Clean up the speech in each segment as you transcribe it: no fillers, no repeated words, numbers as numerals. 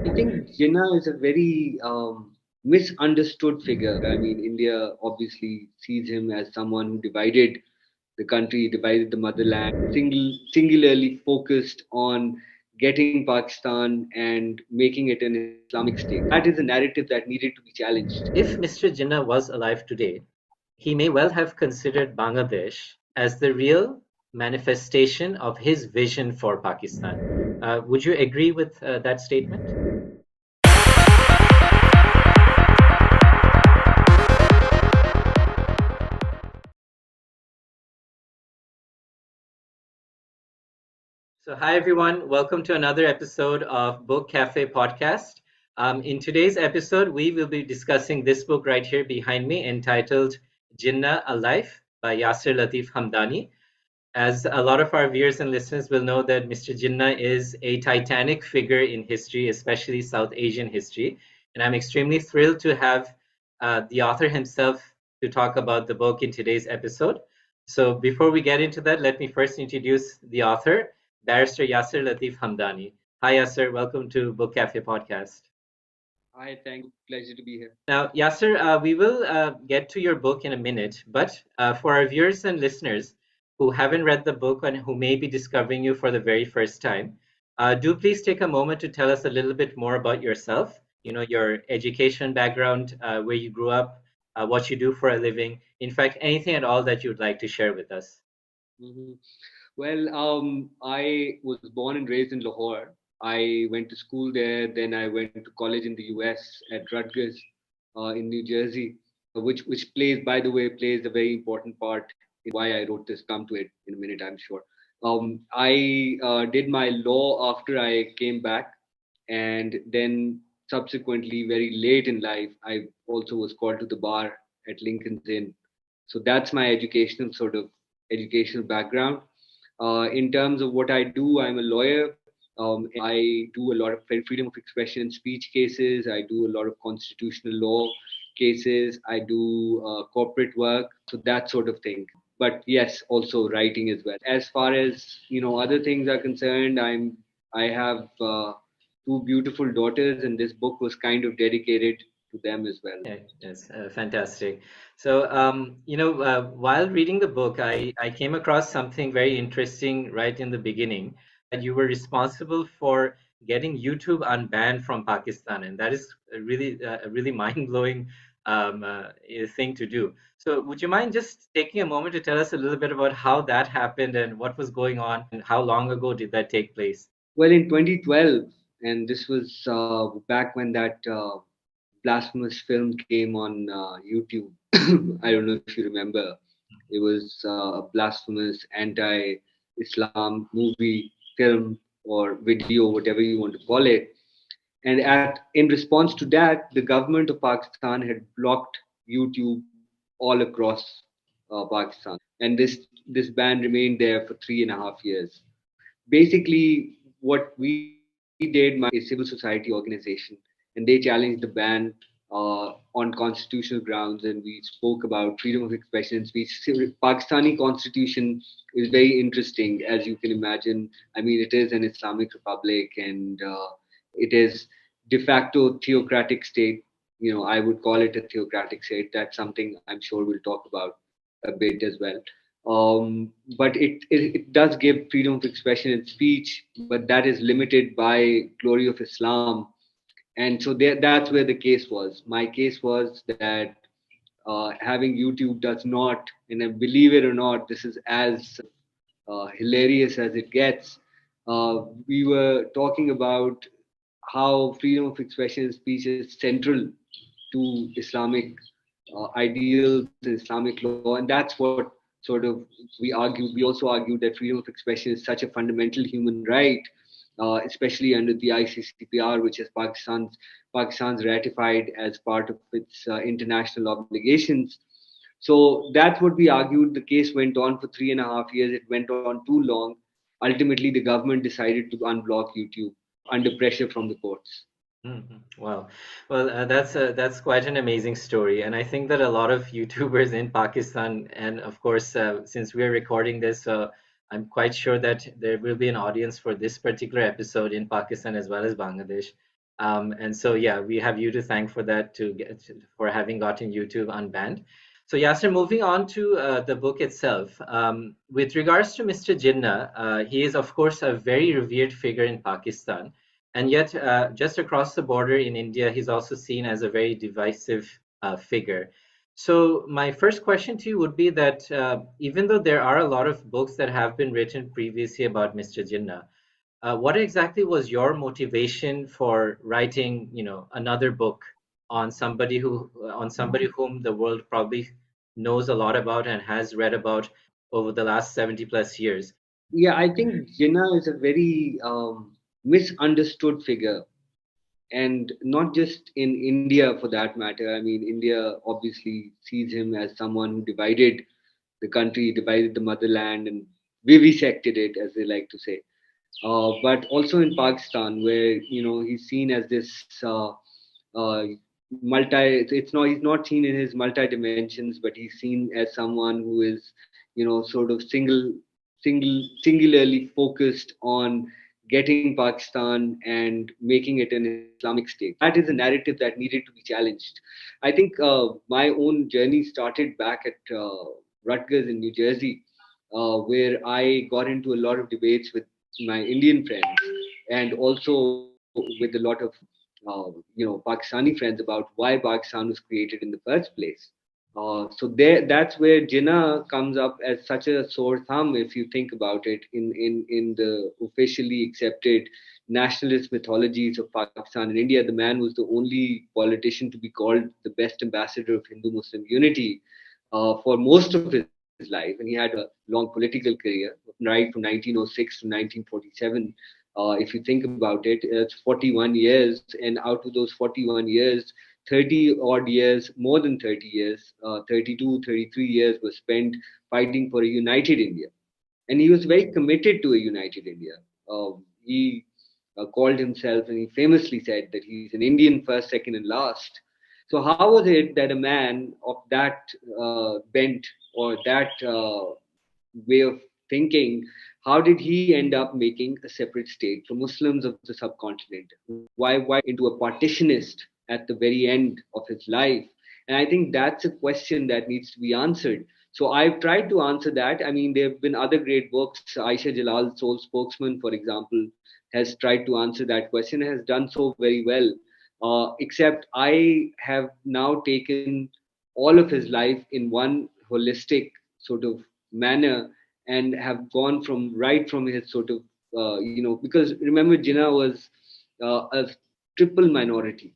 I think Jinnah is a very misunderstood figure. I mean, India obviously sees him as someone who divided the country, divided the motherland, singularly focused on getting Pakistan and making it an Islamic state. That is a narrative that needed to be challenged. If Mr. Jinnah was alive today, he may well have considered Bangladesh as the real manifestation of his vision for Pakistan. Would you agree with that statement? So, hi everyone, welcome to another episode of Book Cafe podcast. In today's episode, we will be discussing this book right here behind me entitled Jinnah A Life by Yasser Latif Hamdani. As a lot of our viewers and listeners will know, that Mr. Jinnah is a titanic figure in history, especially South Asian history. And I'm extremely thrilled to have the author himself to talk about the book in today's episode. So before we get into that, let me first introduce the author, Barrister Yasser Latif Hamdani. Hi, Yasser. Welcome to Book Cafe podcast. Hi, thank you. Pleasure to be here. Now, Yasser, we will get to your book in a minute, but for our viewers and listeners who haven't read the book and who may be discovering you for the very first time, do please take a moment to tell us a little bit more about yourself, your education background, where you grew up, what you do for a living, in fact, anything at all that you'd like to share with us. Mhm. Well, I was born and raised in Lahore. I went to school there. Then I went to college in the U.S. at Rutgers in New Jersey, which plays, by the way, plays a very important part in why I wrote this. Come to it in a minute, I'm sure. I did my law after I came back, and then subsequently, very late in life, I also was called to the bar at Lincoln's Inn. So that's my educational background. In terms of what I do, I'm a lawyer. I do a lot of freedom of expression and speech cases. I do a lot of constitutional law cases. I do corporate work, so that sort of thing. But yes, also writing as well. As far as other things are concerned, I have two beautiful daughters, and this book was kind of dedicated to them as well. Yeah, yes, fantastic. So, while reading the book, I came across something very interesting right in the beginning, that you were responsible for getting YouTube unbanned from Pakistan, and that is a really mind-blowing thing to do. So, would you mind just taking a moment to tell us a little bit about how that happened and what was going on, and how long ago did that take place? Well, in 2012, and this was back when that blasphemous film came on YouTube. I don't know if you remember. It was a blasphemous anti-Islam movie, film, or video, whatever you want to call it. And in response to that, the government of Pakistan had blocked YouTube all across Pakistan, and this ban remained there for 3.5 years. Basically, what we did, my a civil society organization, and they challenged the ban on constitutional grounds, and we spoke about freedom of expression and speech. Pakistani constitution is very interesting, as you can imagine. I mean, it is an Islamic republic, and it is de facto theocratic state. I would call it a theocratic state. That's something I'm sure we'll talk about a bit as well. But it does give freedom of expression and speech, but that is limited by glory of Islam. And so that's where the case was. My case was that having YouTube does not, and believe it or not, this is as hilarious as it gets. We were talking about how freedom of expression and speech is central to Islamic ideals and Islamic law, and that's what sort of we argued. We also argued that freedom of expression is such a fundamental human right, especially under the ICCPR, which is Pakistan's ratified as part of its international obligations. So that's what we argued. The case went on for 3.5 years. It went on too long. Ultimately, the government decided to unblock YouTube under pressure from the courts. Wow. Well, that's quite an amazing story, and I think that a lot of YouTubers in Pakistan, and of course, since we're recording this, I'm quite sure that there will be an audience for this particular episode in Pakistan as well as Bangladesh. And so, yeah, we have you to thank for that, for having gotten YouTube unbanned. So, Yasser, moving on to the book itself. With regards to Mr. Jinnah, he is, of course, a very revered figure in Pakistan. And yet, just across the border in India, he's also seen as a very divisive figure. So, my first question to you would be that even though there are a lot of books that have been written previously about Mr. Jinnah, what exactly was your motivation for writing, another book on somebody whom the world probably knows a lot about and has read about over the last 70 plus years? Yeah, I think Jinnah is a very misunderstood figure, and not just in India for that matter. I mean, India obviously sees him as someone who divided the country, divided the motherland, and vivisected it, as they like to say. But also in Pakistan, where he's seen as this multi. It's not he's not seen in his multi dimensions, but he's seen as someone who is sort of singularly focused on getting Pakistan and making it an Islamic state. That is a narrative that needed to be challenged. I think my own journey started back at Rutgers in New Jersey, where I got into a lot of debates with my Indian friends, and also with a lot of Pakistani friends about why Pakistan was created in the first place. So that's where Jinnah comes up as such a sore thumb, if you think about it, in the officially accepted nationalist mythologies of Pakistan and India. The man was the only politician to be called the best ambassador of Hindu-Muslim unity for most of his life, and he had a long political career, right from 1906 to 1947. If you think about it, it's 41 years, and out of those 41 years, 30 odd years, more than 30 years, 32, 33 years were spent fighting for a united India. And he was very committed to a united India. He called himself, and he famously said that he's an Indian first, second, and last. So, how was it that a man of that bent or that way of thinking, how did he end up making a separate state for Muslims of the subcontinent? Why into a partitionist at the very end of his life? And I think that's a question that needs to be answered. So I've tried to answer that. I mean, there have been other great books. Aisha Jalal, Soul Spokesman, for example, has tried to answer that question and has done so very well. Except I have now taken all of his life in one holistic sort of manner, and have gone from right from his sort of because remember, Jinnah was a triple minority.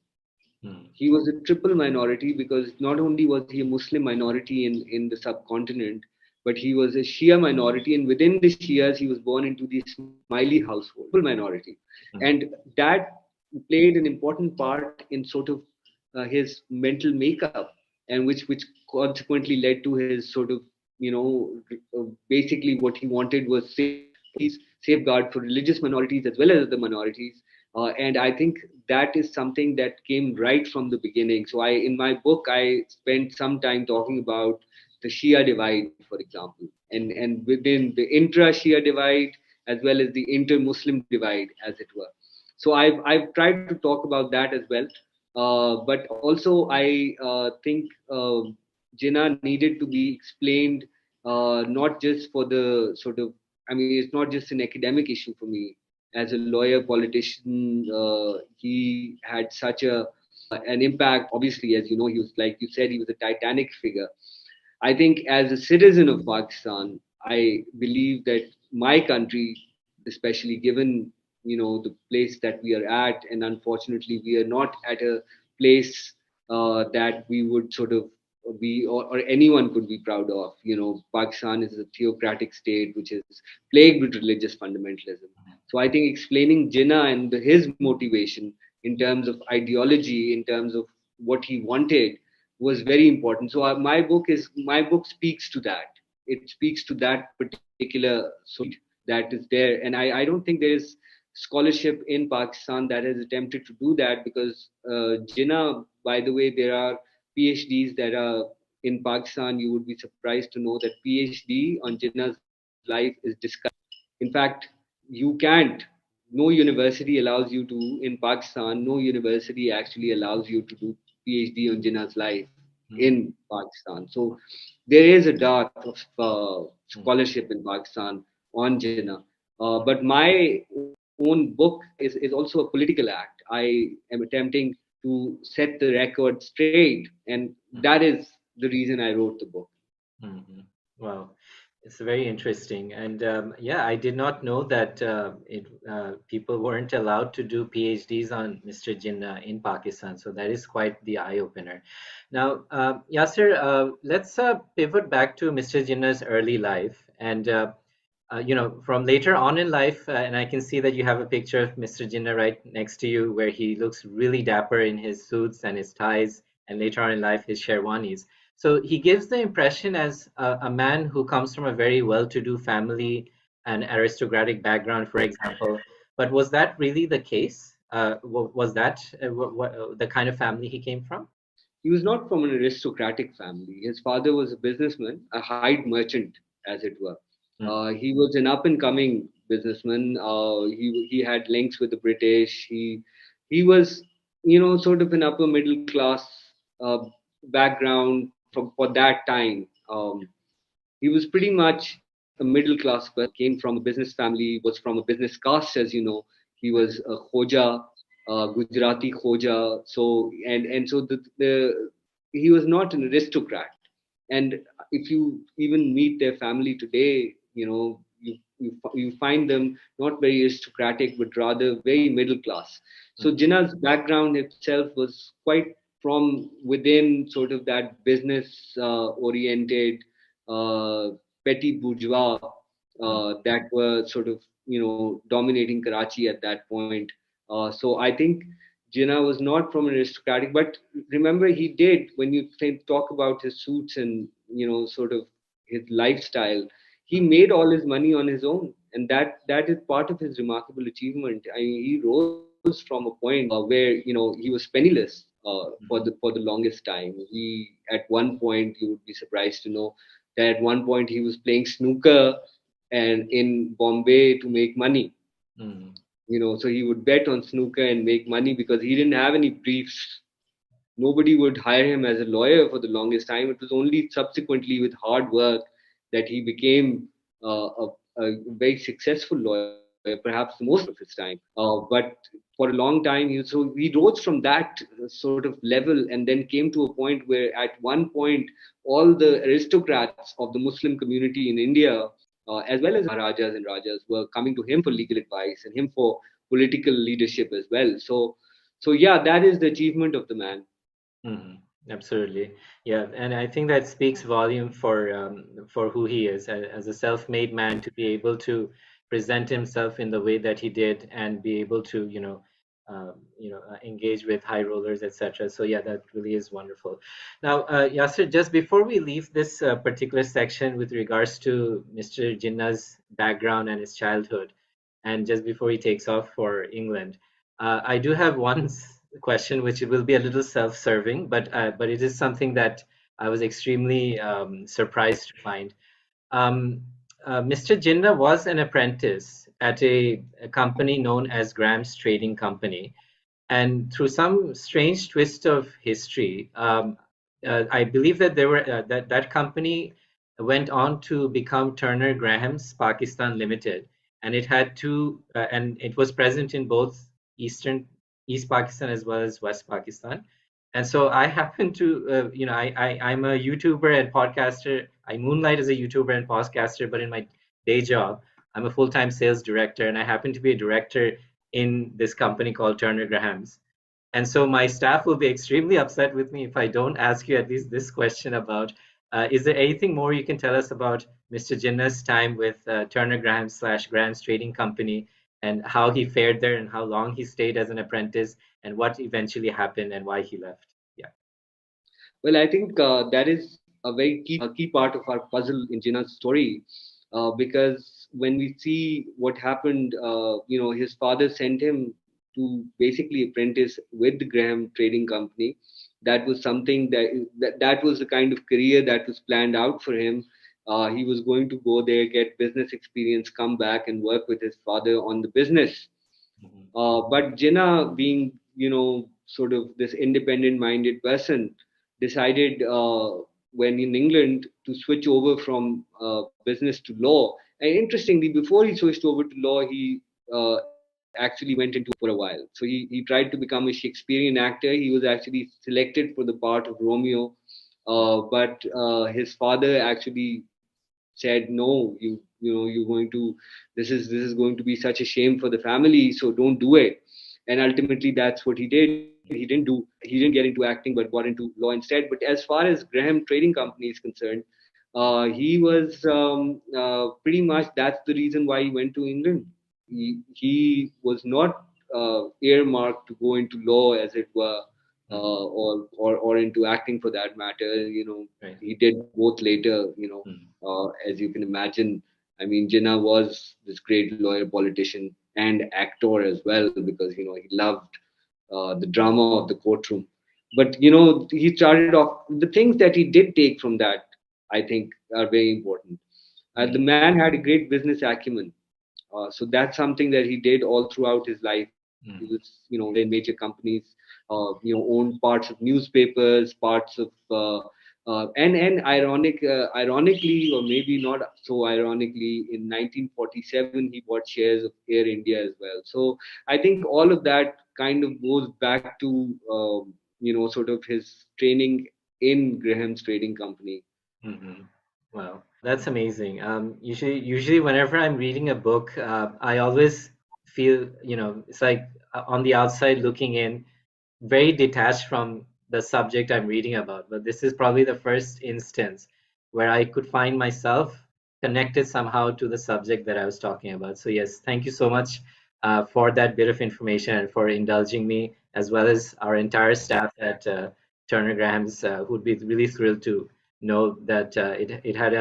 Hmm. He was a triple minority because not only was he a Muslim minority in the subcontinent, but he was a Shia minority, and within the Shias, he was born into the Ismaili household, minority, Hmm. and that played an important part in sort of his mental makeup, and which consequently led to his sort of basically what he wanted was safeguard for religious minorities as well as other minorities. And I think that is something that came right from the beginning. So in my book, I spent some time talking about the Shia divide, for example, and within the intra-Shia divide as well as the inter-Muslim divide, as it were. So I've tried to talk about that as well. But also, I think Jinnah needed to be explained, not just for the sort of, I mean, it's not just an academic issue for me. As a lawyer, politician, he had such an impact. Obviously, as you know, he was, like you said, he was a titanic figure. I think as a citizen of Pakistan, I believe that my country, especially given the place that we are at, and unfortunately we are not at a place that we would sort of be, or anyone could be proud of. Pakistan is a theocratic state which is plagued with religious fundamentalism. So I think explaining Jinnah and his motivation in terms of ideology, in terms of what he wanted, was very important. So my book speaks to that. It speaks to that particular that is there, and I don't think there is scholarship in Pakistan that has attempted to do that, because Jinnah, by the way, there are PhDs that are in Pakistan. You would be surprised to know that PhD on Jinnah's life is discussed. In fact, you can't no university allows you to in Pakistan. No university actually allows you to do PhD on Jinnah's life Mm, in Pakistan. So there is a dearth of mm, scholarship in Pakistan on Jinnah. mm, But my own book is also a political act. I am attempting to set the record straight, and mm, that is the reason I wrote the book. mhm. Wow, it's very interesting. And yeah, I did not know that people weren't allowed to do PhDs on Mr. Jinnah in Pakistan. So that is quite the eye opener. Now, Yasser, let's pivot back to Mr. Jinnah's early life. And from later on in life, and I can see that you have a picture of Mr. Jinnah right next to you, where he looks really dapper in his suits and his ties, and later on in life, his sherwanis. So he gives the impression as a man who comes from a very well-to-do family and aristocratic background, for example. But was that really the case? Was that the kind of family he came from? He was not from an aristocratic family. His father was a businessman, a hide merchant, as it were. Mm, He was an up and coming businessman. He had links with the British. He was, sort of an upper middle class uh, background for that time. He was pretty much a middle class person. Came from a business family, was from a business caste, as you know. He was a Khoja, Gujarati Khoja. So he was not an aristocrat. And if you even meet their family today, you find them not very aristocratic, but rather very middle class. So mm, Jinnah's background itself was quite from within sort of that business oriented uh, petty bourgeois mm, that were sort of dominating Karachi at that point. So I think Jinnah was not from an aristocratic, but remember he did when you talk about his suits and sort of his lifestyle. He mm, made all his money on his own, and that is part of his remarkable achievement. I mean, he rose from a point where he was penniless for the longest time. He at one point you would be surprised to know that at one point he was playing snooker and in Bombay to make money. mm, So he would bet on snooker and make money because he didn't have any briefs. Nobody would hire him as a lawyer for the longest time. It was only subsequently with hard work that he became a very successful lawyer, perhaps the most of his time. But for a long time, he rose from that sort of level and then came to a point where at one point all the aristocrats of the Muslim community in India, as well as Maharajas and Rajas, were coming to him for legal advice and him for political leadership as well. So yeah, that is the achievement of the man. mm. Absolutely, yeah, and I think that speaks volume for who he is as a self-made man to be able to present himself in the way that he did and be able to engage with high rollers, etc. So yeah, that really is wonderful. Now, Yasser, just before we leave this particular section with regards to Mr. Jinnah's background and his childhood, and just before he takes off for England, I do have one question which will be a little self-serving, but it is something that I was extremely surprised to find. Um, Mr. Jinnah was an apprentice at a company known as Graham's Trading Company, and through some strange twist of history, I believe that that company went on to become Turner Graham's Pakistan Limited, and it had and it was present in both eastern East Pakistan as well as West Pakistan. And so I happen to, I'm a YouTuber and podcaster. I moonlight as a YouTuber and podcaster, but in my day job, I'm a full-time sales director, and I happen to be a director in this company called Turner Graham's. And so my staff will be extremely upset with me if I don't ask you at least this question about is there anything more you can tell us about Mr. Jinnah's time with Turner Graham slash Graham's Trading Company and how he fared there and how long he stayed as an apprentice and what eventually happened and why he left? Yeah. Well, I think that is a very key part of our puzzle in Jinnah's story, because when we see what happened, his father sent him to basically apprentice with the Graham Trading Company. That was something that was the kind of career that was planned out for him. He was going to go there, get business experience, come back and work with his father on the business. Mhm. But Jinnah, being sort of this independent-minded person, decided when in England to switch over from business to law. And interestingly, before he switched over to law, he actually went into for a while. So he tried to become a Shakespearean actor. He was actually selected for the part of Romeo, but his father actually said, no, you're going to, this is going to be such a shame for the family, so don't do it. And ultimately that's what he did. He didn't get into acting, but got into law instead. But as far as Graham Trading Company is concerned, he was pretty much, that's the reason why he went to England. He was not earmarked to go into law, as it were, Mhm. or into acting for that matter. Right. He did both later. Mhm. As you can imagine, I mean, Jinnah was this great lawyer, politician, and actor as well, because he loved the drama of the courtroom. But he started off, the things that he did take from that, I think, are very important. The Mhm. man had a great business acumen. So that's something that he did all throughout his life. He was, Mhm. in major companies, owned parts of newspapers, parts of, and ironically, or maybe not so ironically, in 1947 he bought shares of Air India as well. So I think all of that kind of goes back to, sort of his training in Graham's Trading Company. Mhm. Wow, that's amazing. Usually, whenever I'm reading a book, I always feel, it's like on the outside looking in, very detached from the subject I'm reading about. But this is probably the first instance where I could find myself connected somehow to the subject that I was talking about. So, yes, thank you so much for that bit of information and for indulging me, as well as our entire staff at Turner Graham's, who'd be really thrilled to know that it had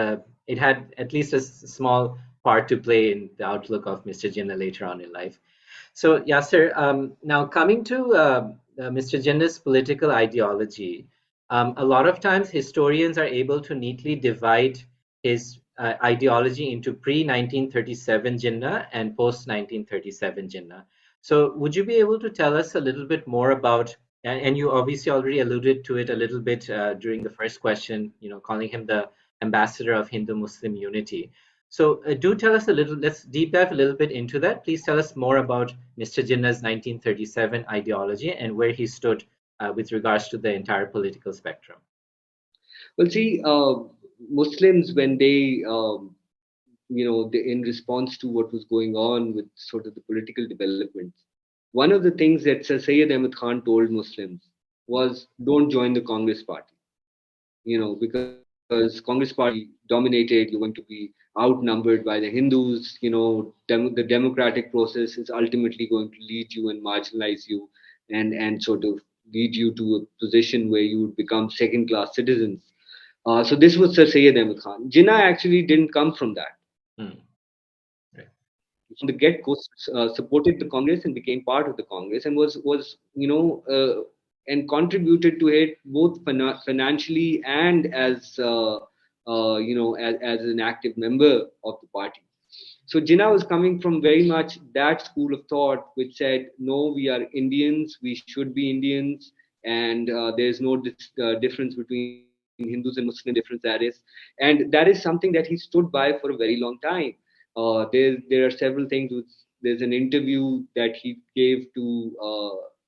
at least a small part to play in the outlook of Mr. Jinnah later on in life. So, Yasser, now coming to Mr. Jinnah's political ideology, a lot of times historians are able to neatly divide his ideology into pre 1937 Jinnah and post 1937 Jinnah. So, would you be able to tell us a little bit more about, and you obviously already alluded to it a little bit during the first question, calling him the ambassador of Hindu Muslim unity. So do tell us a little, let's deep dive a little bit into that. Please tell us more about Mr. Jinnah's 1937 ideology and where he stood with regards to the entire political spectrum. Well, see, Muslims, when they, in response to what was going on with sort of the political developments, one of the things that Sir Sayyid Ahmed Khan told Muslims was, don't join the Congress party, because Congress party dominated, you're going to be outnumbered by the Hindus. The democratic process is ultimately going to lead you and marginalize you, and sort of lead you to a position where you would become second class citizens. So this was Sir Sayyid Ahmed Khan. Jinnah actually didn't come from that. Hmm. Right. From the get-go, supported the Congress and became part of the Congress, and was and contributed to it both financially and as as an active member of the party. So Jinnah was coming from very much that school of thought, which said, no, we are Indians, we should be Indians, and there's no difference between Hindus and Muslims, difference that is, and that is something that he stood by for a very long time. There are several things. There's an interview that he gave to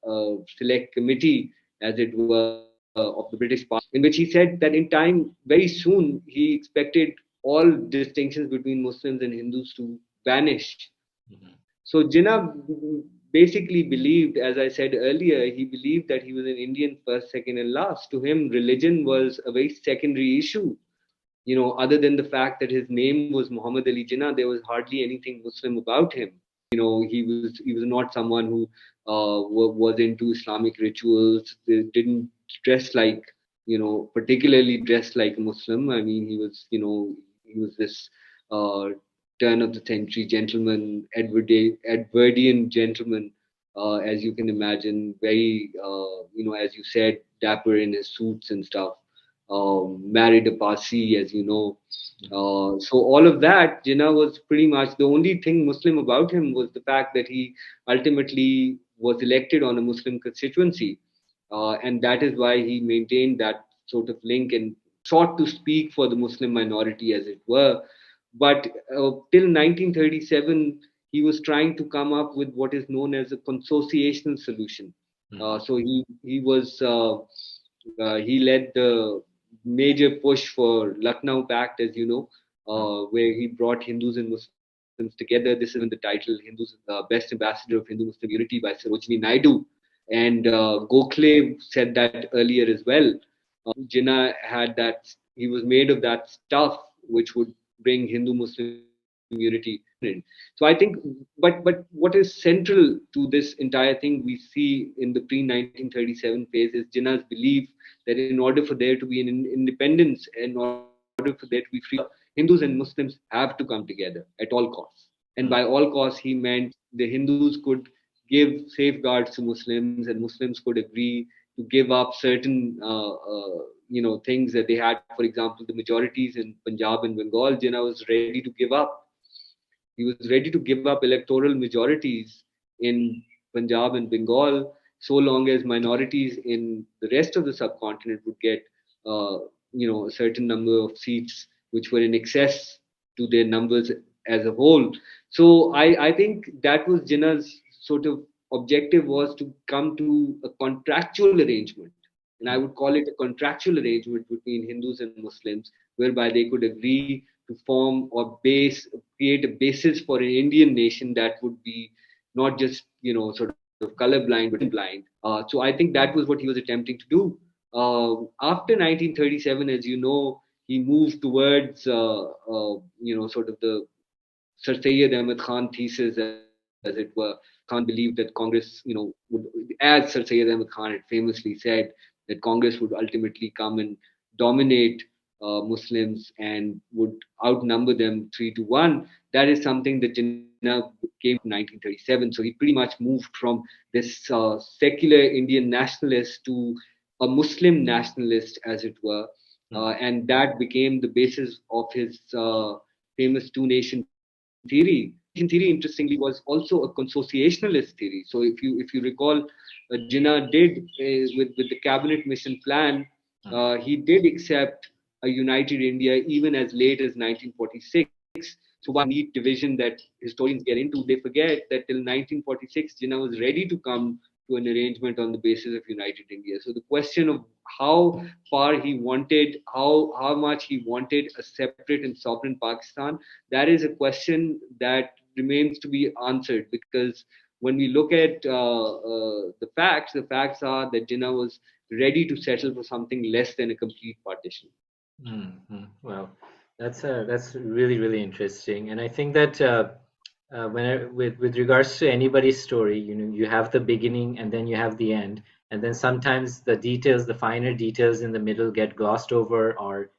a select committee, as it were, of the British Parliament, in which he said that in time, very soon, he expected all distinctions between Muslims and Hindus to vanish. Mhm. So Jinnah basically believed, as I said earlier, he believed that he was an Indian first, second, and last. To him, religion was a very secondary issue. Other than the fact that his name was Muhammad Ali Jinnah, there was hardly anything Muslim about him. He was not someone who was into Islamic rituals. They didn't dress like, particularly dressed like a Muslim. I mean, he was this uh, turn of the century gentleman, Edwardian gentleman, as you can imagine, very, as you said, dapper in his suits and stuff. married a Parsi, as you know. So all of that, Jinnah was pretty much the only thing Muslim about him was the fact that he ultimately was elected on a Muslim constituency, and that is why he maintained that sort of link and sought to speak for the Muslim minority, as it were. But till 1937, he was trying to come up with what is known as a consociational solution. So he led the major push for Lucknow Pact, as you know, where he brought Hindus and Muslims together. This is given the title Hindus Best Ambassador of Hindu-Muslim Unity by Sarojini Naidu, and Gokhale said that earlier as well. Jinnah had that, he was made of that stuff which would bring Hindu Muslim unity in. So I think, but what is central to this entire thing we see in the pre 1937 phase is Jinnah's belief that in order for there to be an independence, in order for there to be freedom, Hindus and Muslims have to come together at all costs. And by all costs, he meant the Hindus could give safeguards to Muslims, and Muslims could agree to give up certain things that they had. For example, the majorities in Punjab and Bengal, Jinnah was ready to give up. He was ready to give up electoral majorities in Punjab and Bengal so long as minorities in the rest of the subcontinent would get a certain number of seats which were in excess to their numbers as a whole. So I think that was Jinnah's sort of objective, was to come to a contractual arrangement, and I would call it a contractual arrangement between Hindus and Muslims, whereby they could agree to form or create a basis for an Indian nation that would be not just sort of colorblind but blind. So I think that was what he was attempting to do. After 1937, as you know, he moved towards sort of the Sir Syed Ahmed Khan thesis, as it were. Khan believed that Congress, would, as Sir Syed Ahmed Khan had famously said, that Congress would ultimately come and dominate Muslims and would outnumber them 3-1. That is something that Jinnah came in 1937. So he pretty much moved from this secular Indian nationalist to a Muslim nationalist, as it were. And that became the basis of his famous two-nation theory. Two-nation theory, interestingly, was also a consociationalist theory. So if you recall, Jinnah did with the cabinet mission plan, he did accept a united India even as late as 1946. So one neat division that historians get into, they forget that till 1946, Jinnah was ready to come to an arrangement on the basis of united India. So the question of how far he wanted, how much he wanted a separate and sovereign Pakistan, that is a question that remains to be answered, because when we look at the facts are that Jinnah was ready to settle for something less than a complete partition. Well, that's really really interesting, and I think that with regards to anybody's story, you have the beginning and then you have the end, and then sometimes the details, the finer details in the middle, get glossed over or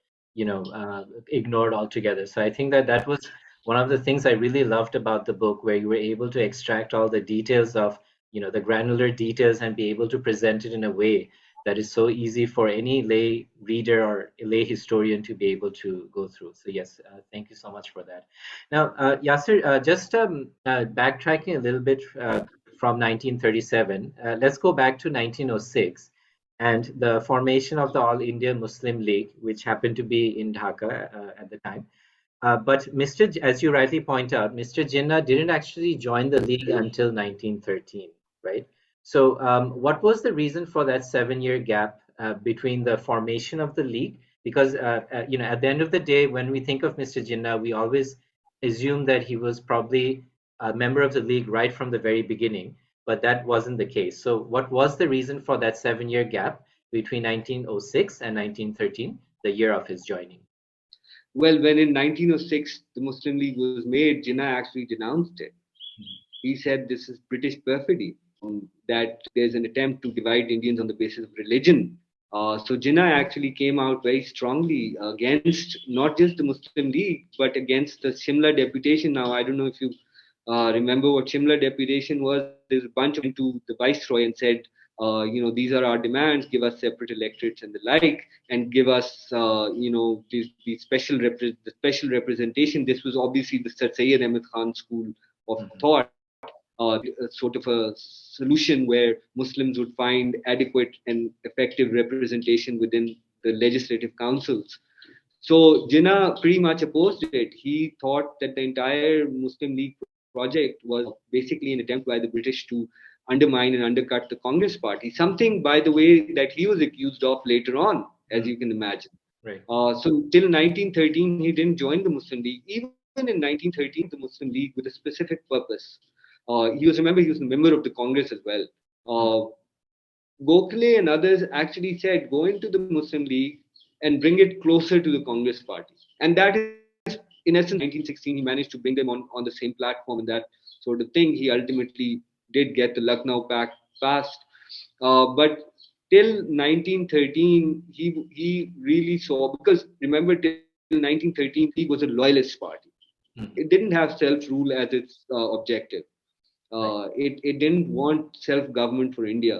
ignored altogether. So I think that that was one of the things I really loved about the book, where you were able to extract all the details of the granular details and be able to present it in a way that is so easy for any lay reader or lay historian to be able to go through. So yes, thank you so much for that. Now, Yasser, just backtracking a little bit from 1937, let's go back to 1906 and the formation of the All India Muslim League, which happened to be in Dhaka at the time. But as you rightly point out, Mr. Jinnah didn't actually join the league until 1913, right? So, what was the reason for that 7-year gap between the formation of the league? Because at the end of the day, when we think of Mr. Jinnah, we always assume that he was probably a member of the league right from the very beginning, but that wasn't the case. So, what was the reason for that 7-year gap between 1906 and 1913, the year of his joining? Well, when in 1906 the Muslim League was made, Jinnah actually denounced it. He said this is British perfidy, that there's an attempt to divide Indians on the basis of religion. So Jinnah actually came out very strongly against not just the Muslim League, but against the Shimla deputation. Now, I don't know if you remember what Shimla deputation was. There's a bunch of to the viceroy and said, these are our demands, give us separate electorates and the like, and give us, the the special representation. This was obviously the Sir Syed Ahmed Khan school of Mhm. thought, sort of a solution where Muslims would find adequate and effective representation within the legislative councils. So Jinnah pretty much opposed it. He thought that the entire Muslim League project was basically an attempt by the British to undermine and undercut the Congress party, something, by the way, that he was accused of later on, as Mm. you can imagine. Right. So till 1913, he didn't join the Muslim League. Even in 1913, the Muslim League with a specific purpose. He was a member of the Congress as well. Mm. Uh, Gokhale and others actually said, go into the Muslim League and bring it closer to the Congress party. And that is, in essence, 1916, he managed to bring them on the same platform and that sort of thing. He ultimately did get the Lucknow Pact passed. But till 1913, he really saw, because remember, till 1913, the League was a loyalist party. Mm. It didn't have self rule as its objective. Right. It didn't want self government for India.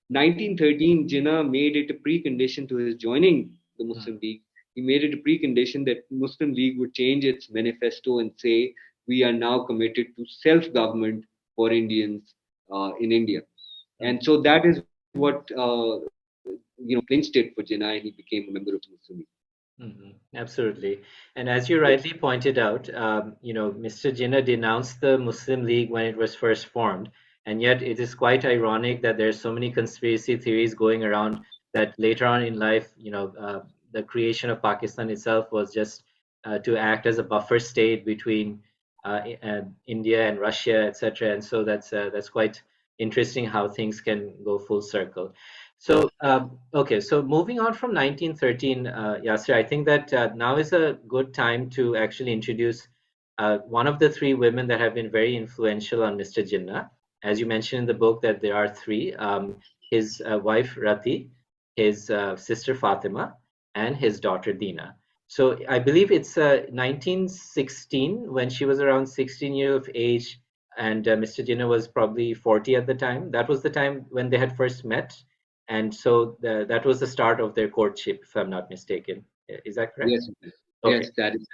1913, Jinnah made it a precondition to his joining the Mm. Muslim League. He made it a precondition that Muslim League would change its manifesto and say we are now committed to self government for Indians in India. Mm. And so that is what clinched it for Jinnah, and he became a member of the Muslim League. Absolutely. And as you Yes. rightly pointed out, Mr. Jinnah denounced the Muslim League when it was first formed. And yet it is quite ironic that there's so many conspiracy theories going around that later on in life, the creation of Pakistan itself was just to act as a buffer state between India and Russia, etc. And so that's quite interesting how things can go full circle. So, okay, so moving on from 1913, Yasser, I think that now is a good time to actually introduce one of the three women that have been very influential on Mr. Jinnah. As you mentioned in the book, that there are three, his wife Rati, his sister Fatima, and his daughter Dina. So I believe it's 1916 when she was around 16 years of age, and Mr. Jinnah was probably 40 at the time. That was the time when they had first met, and so that was the start of their courtship, if I'm not mistaken. Is that correct? Yes. Okay, Yes, that is.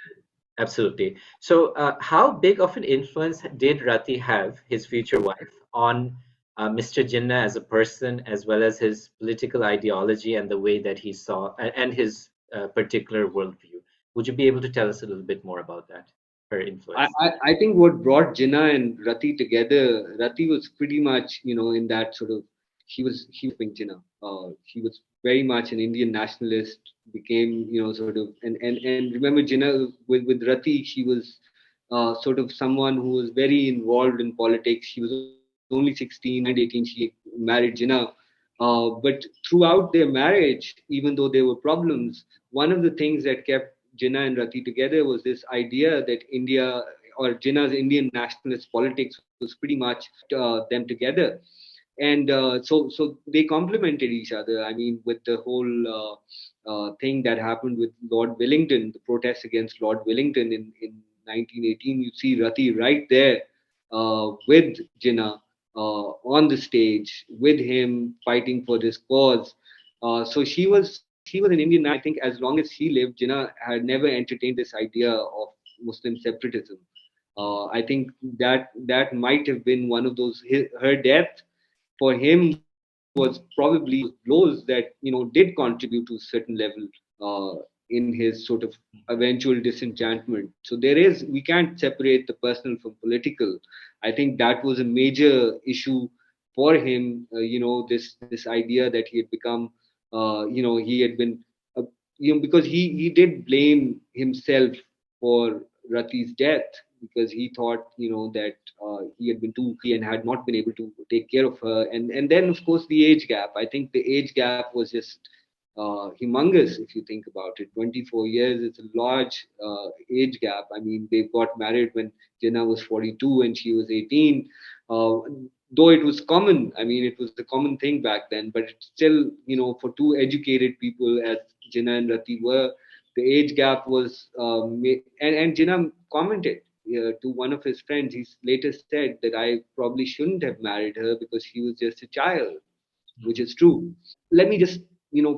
absolutely. So, how big of an influence did Rati have, his future wife, on Mr. Jinnah as a person, as well as his political ideology and the way that he saw and his particular worldview? Would you be able to tell us a little bit more about that, her influence? I think what brought Jinnah and Rati together, Rati was pretty much, in that sort of, he was Jinnah. He was very much an Indian nationalist, became, sort of, and remember Jinnah with Rati, she was sort of someone who was very involved in politics. She was only 16, she turned 18, she married Jinnah. But throughout their marriage, even though there were problems, one of the things that kept Jinnah and Rati together was this idea that India, or Jinnah's Indian nationalist politics, was pretty much them together. And so they complemented each other. I mean, with the whole thing that happened with Lord Wellington, the protests against Lord Wellington in 1918, you see Rati right there with Jinnah on the stage with him fighting for this cause. So she was an Indian national. I think as long as she lived, Jinnah had never entertained this idea of Muslim separatism. I think that might have been one of those. Her death for him was probably one of those blows that did contribute to a certain level in his sort of eventual disenchantment. So we can't separate the personal from political. I think that was a major issue for him. This idea that he had become, he had been, uh, because he did blame himself for Rati's death, because he thought that he had been too and had not been able to take care of her. And then of course the age gap. I think the age gap was just humongous if you think about it. 24 years, it's a large age gap. I mean, they got married when Jinnah was 42 and she was 18. Uh, though it was common, I mean, it was the common thing back then, but it's still, for two educated people as Jinnah and Rati were, the age gap was, and Jinnah commented to one of his friends. He later said that I probably shouldn't have married her because she was just a child. which Mhm. is true. Let me just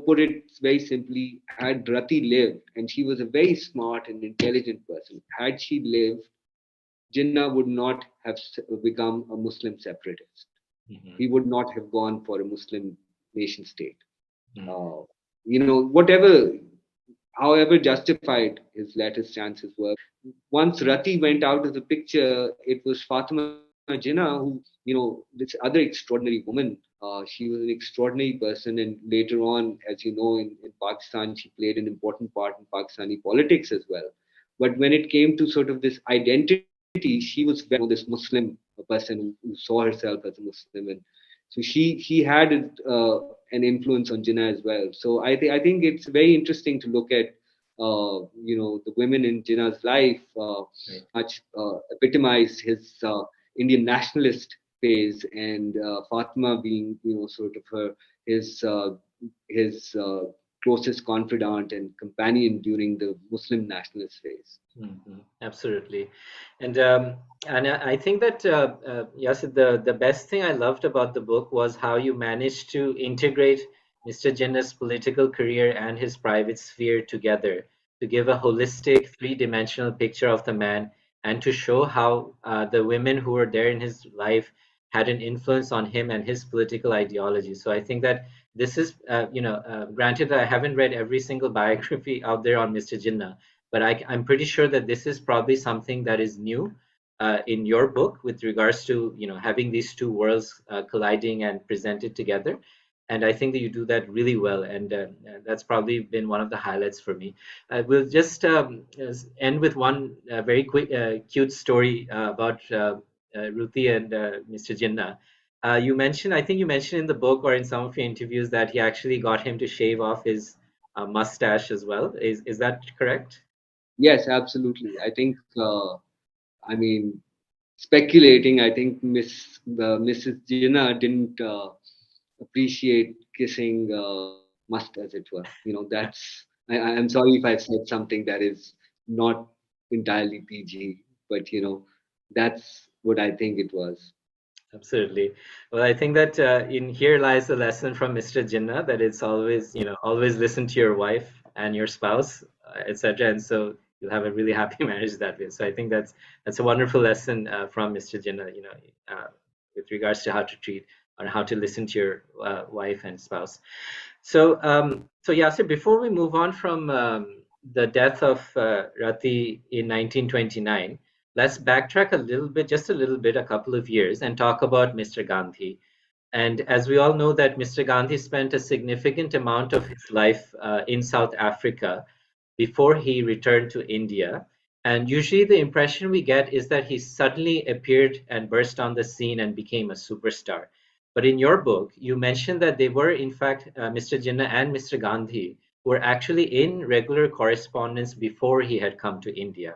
put it very simply. Had Rati lived, and she was a very smart and intelligent person, had she lived, Jinnah would not have become a Muslim separatist. Mhm. He would not have gone for a Muslim nation state. Mhm. Uh, whatever, however justified his latter stances were, once Rati went out of the picture, it was Fatima Jinnah who, this other extraordinary woman. She was an extraordinary person, and later on, as you know, in Pakistan, she played an important part in Pakistani politics as well. But when it came to sort of this identity, she was very much this Muslim person who saw herself as a Muslim, and so she had an influence on Jinnah as well. So I think it's very interesting to look at the women in Jinnah's life Right. much epitomized his Indian nationalist phase, and Fatima being sort of his closest confidant and companion during the Muslim nationalist phase. Absolutely, and I think that yes, the best thing I loved about the book was how you managed to integrate Mr. Jinnah's political career and his private sphere together to give a holistic, three-dimensional picture of the man, and to show how the women who were there in his life had an influence on him and his political ideology. So I think that this is, granted, I haven't read every single biography out there on Mr. Jinnah, but I'm pretty sure that this is probably something that is new in your book with regards to having these two worlds colliding and presented together. And I think that you do that really well, and that's probably been one of the highlights for me. We'll just end with one very quick, cute story about Ruthie and Mr. Jinnah. I think you mentioned in the book or in some of your interviews that he actually got him to shave off his mustache as well. Is that correct? Yes, absolutely. I think. I mean, speculating. I think Mrs. Jinnah didn't appreciate kissing must, as it were. That's. I'm sorry if I've said something that is not entirely PG, but that's what I think it was. Absolutely. Well, I think that in here lies the lesson from Mr. Jinnah that it's always, always listen to your wife and your spouse, etc. And so you'll have a really happy marriage that way. So I think that's a wonderful lesson from Mr. Jinnah, with regards to how to treat or how to listen to your wife and spouse. So Yasser, before we move on from the death of Rati in 1929, let's backtrack a little bit, just a little bit, a couple of years, and talk about Mr. Gandhi. And as we all know that Mr. Gandhi spent a significant amount of his life in South Africa before he returned to India. And usually the impression we get is that he suddenly appeared and burst on the scene and became a superstar. But in your book, you mentioned that they were, in fact, Mr. Jinnah and Mr. Gandhi were actually in regular correspondence before he had come to India.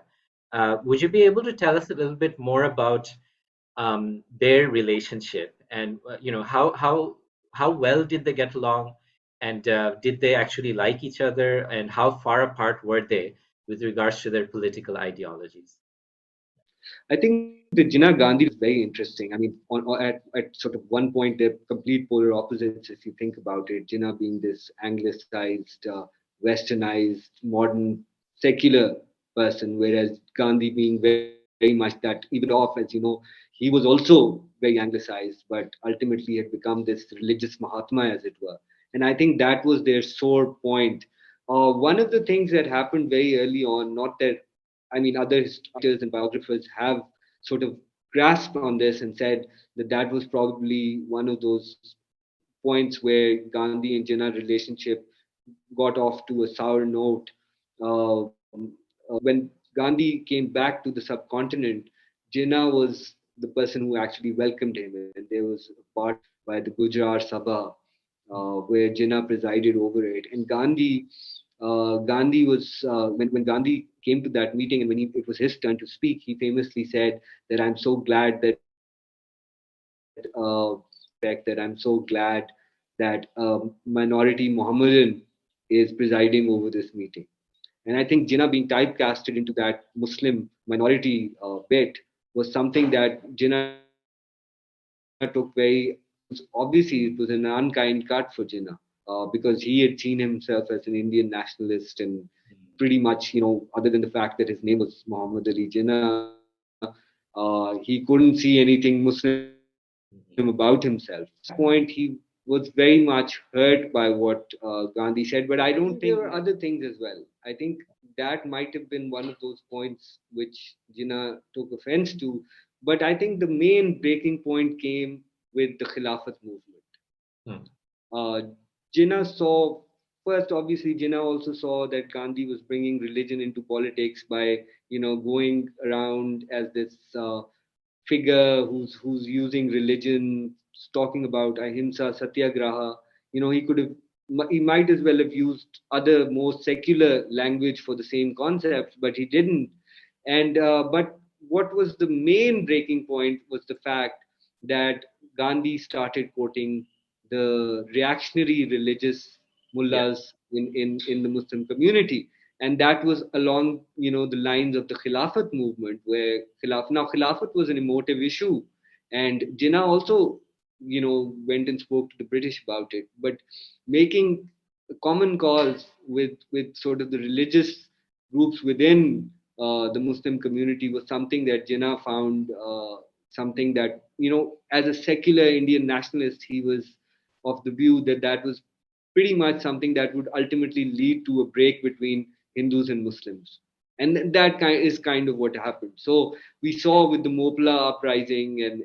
Would you be able to tell us a little bit more about their relationship and how well did they get along, and did they actually like each other, and how far apart were they with regards to their political ideologies? I think the Jinnah Gandhi is very interesting. I mean, at sort of one point, they're complete polar opposites if you think about it. Jinnah being this anglicized, westernized, modern, secular person, whereas Gandhi being very much that, even off, as you know, he was also very anglicized, but ultimately had become this religious Mahatma, as it were. And I think that was their sore point. One of the things that happened very early on, not that, I mean, other writers and biographers have sort of grasped on this and said that that was probably one of those points where Gandhi and Jinnah relationship got off to a sour note. When Gandhi came back to the subcontinent, Jinnah was the person who actually welcomed him, and there was a party by the Gujarat Sabha where Jinnah presided over it. And Gandhi was when Gandhi came to that meeting, and when it was his turn to speak, he famously said that I'm so glad that respect, that I'm so glad that minority Mohammedan is presiding over this meeting. And I think Jinnah being typecasted into that Muslim minority bit was something that Jinnah took very obviously it was an unkind cut for Jinnah, because he had seen himself as an Indian nationalist, and pretty much, other than the fact that his name was Muhammad Ali Jinnah, he couldn't see anything Muslim about himself. Mhm. Point, he was very much hurt by what Gandhi said, but I don't think there were other things as well. I think that might have been one of those points which Jinnah took offense to, but I think the main breaking point came with the Khilafat movement. Mhm. uh, Jinnah saw, first, obviously, Jinnah also saw that Gandhi was bringing religion into politics by, going around as this figure who's using religion, talking about ahimsa, satyagraha. He could have, he might as well have used other more secular language for the same concepts, but he didn't. And but what was the main breaking point was the fact that Gandhi started quoting the reactionary religious Yeah. mullahs in the Muslim community. And that was along, the lines of the Khilafat movement, where Khilafat was an emotive issue. And Jinnah also, went and spoke to the British about it. But making common cause with sort of the religious groups within the Muslim community was something that Jinnah found something that, as a secular Indian nationalist, he was of the view that that was pretty much something that would ultimately lead to a break between Hindus and Muslims. And that is kind of what happened. So we saw with the Mopla uprising and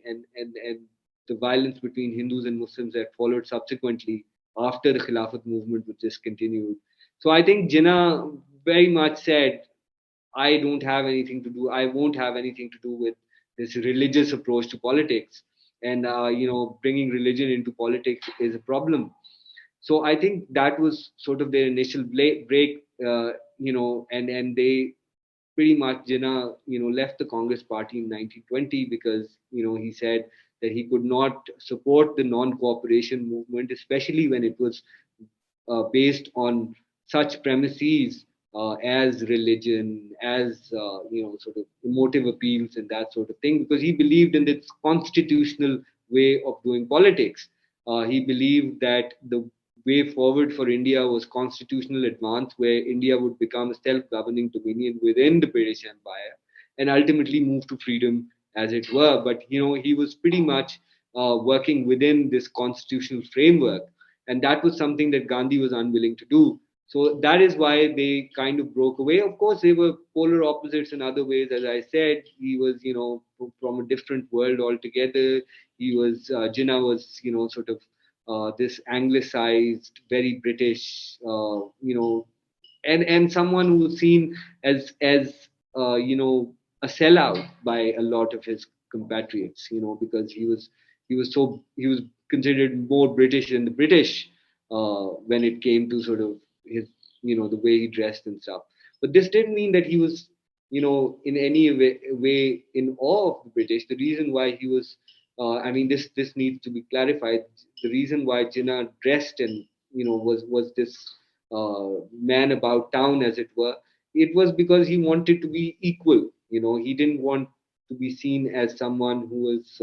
the violence between Hindus and Muslims that followed subsequently after the Khilafat movement was discontinued. So I think Jinnah very much said, I don't have anything to do, I won't have anything to do with this religious approach to politics. And, bringing religion into politics is a problem. So I think that was sort of their initial break, and they pretty much, Jinnah, left the Congress party in 1920 because, he said that he could not support the non-cooperation movement, especially when it was based on such premises as religion, as sort of emotive appeals and that sort of thing, because he believed in this constitutional way of doing politics. He believed that the way forward for India was constitutional advance, where India would become a self-governing dominion within the British Empire and ultimately move to freedom, as it were. But he was pretty much working within this constitutional framework, and that was something that Gandhi was unwilling to do. So that is why they kind of broke away. Of course, they were polar opposites in other ways. As I said, he was, from a different world altogether. He was, Jinnah was, sort of this anglicized, very British, and someone who's seen as a sellout by a lot of his compatriots, because he was considered more British than the British when it came to sort of his, the way he dressed and stuff. But this didn't mean that he was, in any way in awe of the British. The reason why he was, I mean, this needs to be clarified. The reason why Jinnah dressed and, was this man about town, as it were, it was because he wanted to be equal. He didn't want to be seen as someone who was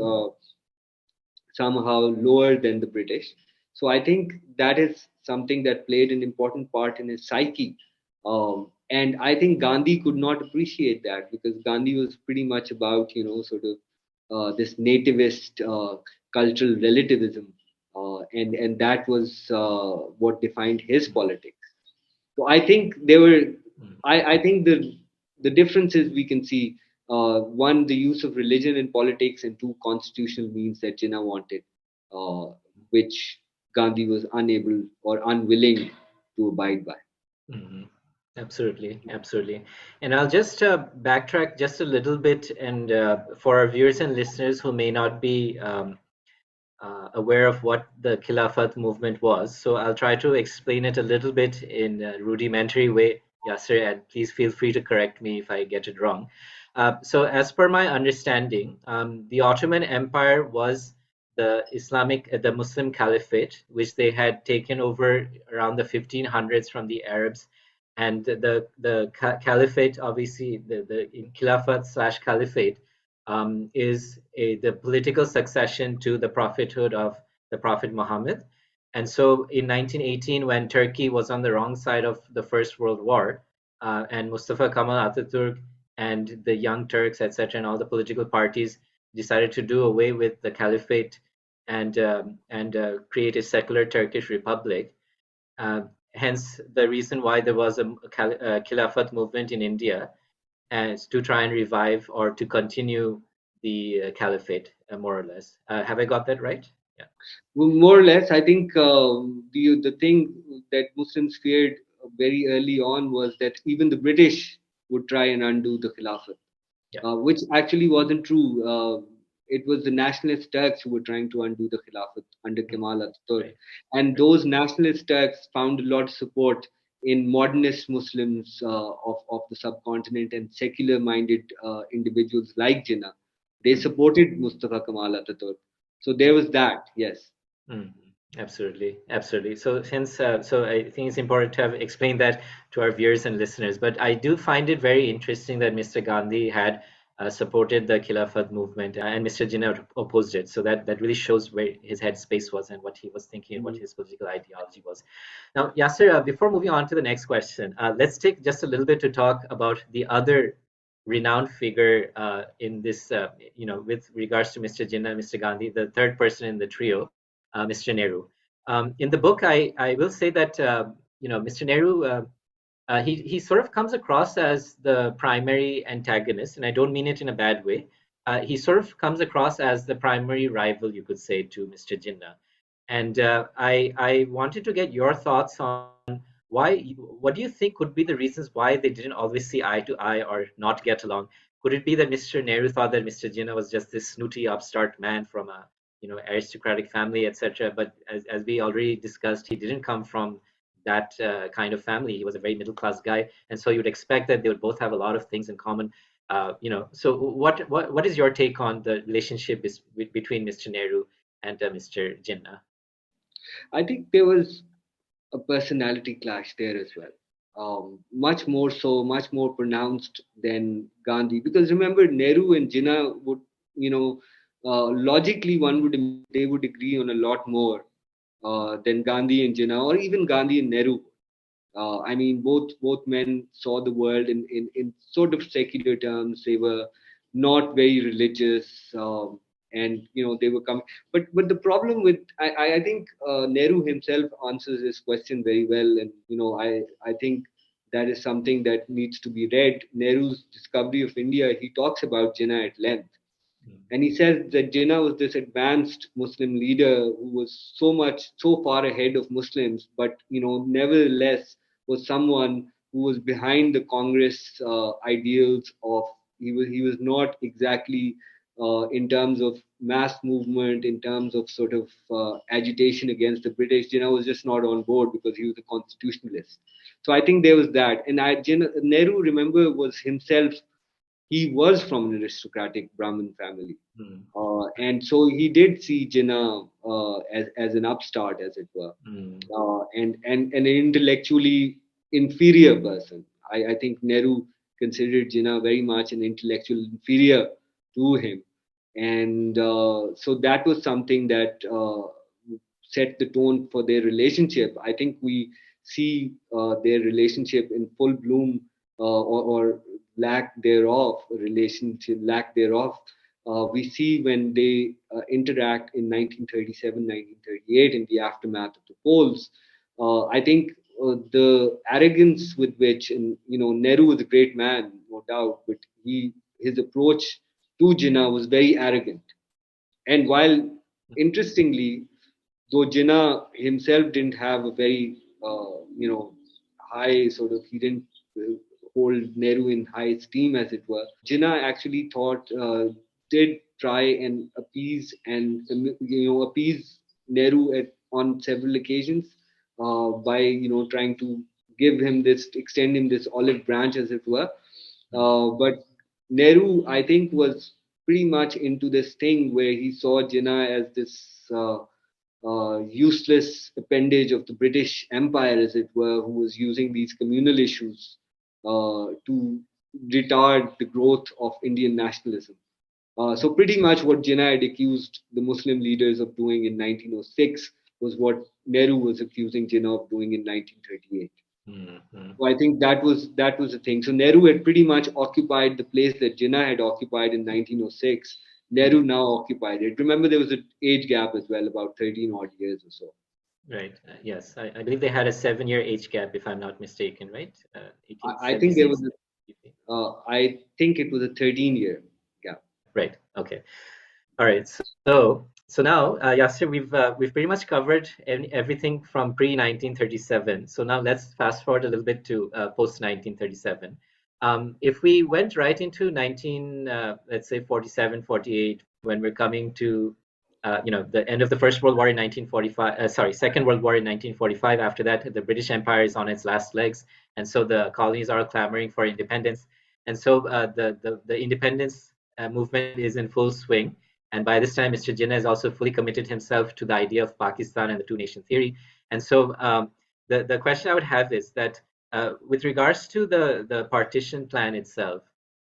somehow lower than the British. So I think that is something that played an important part in his psyche. And I think Gandhi could not appreciate that, because Gandhi was pretty much about, sort of this nativist cultural relativism. And that was what defined his politics. So I think there were, Mhm. I think the differences we can see, one, the use of religion in politics, and two, constitutional means that Jinnah wanted, uh, which Gandhi was unable or unwilling to abide by. Mhm. Absolutely, absolutely. And I'll just backtrack just a little bit, and for our viewers and listeners who may not be aware of what the Khilafat movement was, so I'll try to explain it a little bit in a rudimentary way, Yasser, and please feel free to correct me if I get it wrong. So, as per my understanding, the Ottoman Empire was the Muslim Caliphate, which they had taken over around the 1500s from the Arabs, and the Caliphate, obviously, the Khilafat slash Caliphate is the political succession to the prophethood of the Prophet Muhammad. And so in 1918, when Turkey was on the wrong side of the First World War, and Mustafa Kemal Atatürk and the Young Turks, etc., and all the political parties decided to do away with the caliphate and create a secular Turkish republic. Uh, Hence, the reason why there was a Khilafat movement in India, as to try and revive or to continue the caliphate, more or less. Have I got that right? Yeah. Well, more or less, I think the thing that Muslims feared very early on was that even the British would try and undo the Khilafat, Yeah. which actually wasn't true. It was the nationalist Turks who were trying to undo the Khilafat under Mm. Kemal Atatürk, Right. and Right. those nationalist Turks found a lot of support in modernist Muslims of the subcontinent and secular-minded individuals like Jinnah. They Mm. supported Mustafa Kemal Atatürk, so there was that. Yes. Mm, absolutely, absolutely. So hence, so I think it's important to have explained that to our viewers and listeners. But I do find it very interesting that Mr. Gandhi had supported the Khilafat movement and Mr. Jinnah opposed it. So that really shows where his headspace was and what he was thinking and what Mhm. his political ideology was. Now, Yasser, before moving on to the next question, let's take just a little bit to talk about the other renowned figure in this, with regards to Mr. Jinnah and Mr. Gandhi, the third person in the trio, Mr. Nehru. In the book, I will say that Mr. Nehru, he sort of comes across as the primary antagonist, and I don't mean it in a bad way. He sort of comes across as the primary rival, you could say, to Mr. Jinnah. And I wanted to get your thoughts on why. What do you think could be the reasons why they didn't always see eye to eye or not get along? Could it be that Mr. Nehru thought that Mr. Jinnah was just this snooty upstart man from a aristocratic family, etc. But as we already discussed, he didn't come from that kind of family. He was a very middle class guy, and so you'd expect that they would both have a lot of things in common. So what is your take on the relationship between Mr. Nehru and Mr. Jinnah? I think there was a personality clash there as well. Much more so, much more pronounced than Gandhi. Because remember, Nehru and Jinnah would, logically one would they would agree on a lot more than Gandhi and Jinnah, or even Gandhi and Nehru. I mean, both men saw the world in sort of secular terms. They were not very religious, and they were coming. But the problem with I think Nehru himself answers this question very well, and I think that is something that needs to be read. Nehru's discovery of India. He talks about Jinnah at length, and he says that Jinnah was this advanced Muslim leader who was so far ahead of Muslims, but nevertheless was someone who was behind the Congress ideals of. He was not exactly in terms of mass movement, in terms of sort of agitation against the British. Jinnah was just not on board because he was a constitutionalist. So I think there was that, and Nehru, remember, was himself. He was from an aristocratic Brahmin family. Mm, And so he did see Jinnah as an upstart, as it were, mm, and an intellectually inferior person. I think Nehru considered Jinnah very much an intellectual inferior to him. And so that was something that set the tone for their relationship. I think we see their relationship in full bloom, or lack thereof, we see when they interact in 1937, 1938 in the aftermath of the polls. I think the arrogance with which, and Nehru was a great man, no doubt, but his approach to Jinnah was very arrogant. And while interestingly, though Jinnah himself didn't have a very high sort of, he didn't hold Nehru in high esteem, as it were. Jinnah actually did try and appease Nehru on several occasions by trying to extend him this olive branch, as it were. mm, But Nehru, I think, was pretty much into this thing where he saw Jinnah as this useless appendage of the British Empire, as it were, who was using these communal issues to retard the growth of Indian nationalism. So pretty much what Jinnah had accused the Muslim leaders of doing in 1906 was what Nehru was accusing Jinnah of doing in 1938. Mm-hmm. So I think that was the thing. So Nehru had pretty much occupied the place that Jinnah had occupied in 1906. Nehru now occupied it. Remember, there was an age gap as well, about 13 odd years or so. Right. Yes, I believe they had a 7-year age gap, if I'm not mistaken, right? I think there 1876. was, I think it was a 13-year gap. Right. Okay. All right. So now, Yasser, we've pretty much covered everything from pre 1937. So now let's fast forward a little bit to post 1937. If we went right into 19, let's say 47, 48, when we're coming to the end of the First World War in 1945, sorry, Second World War in 1945. After that, the British Empire is on its last legs, and so the colonies are clamoring for independence, and so the independence movement is in full swing. And by this time, Mr. Jinnah has also fully committed himself to the idea of Pakistan and the two nation theory. And so the question I would have is that with regards to the partition plan itself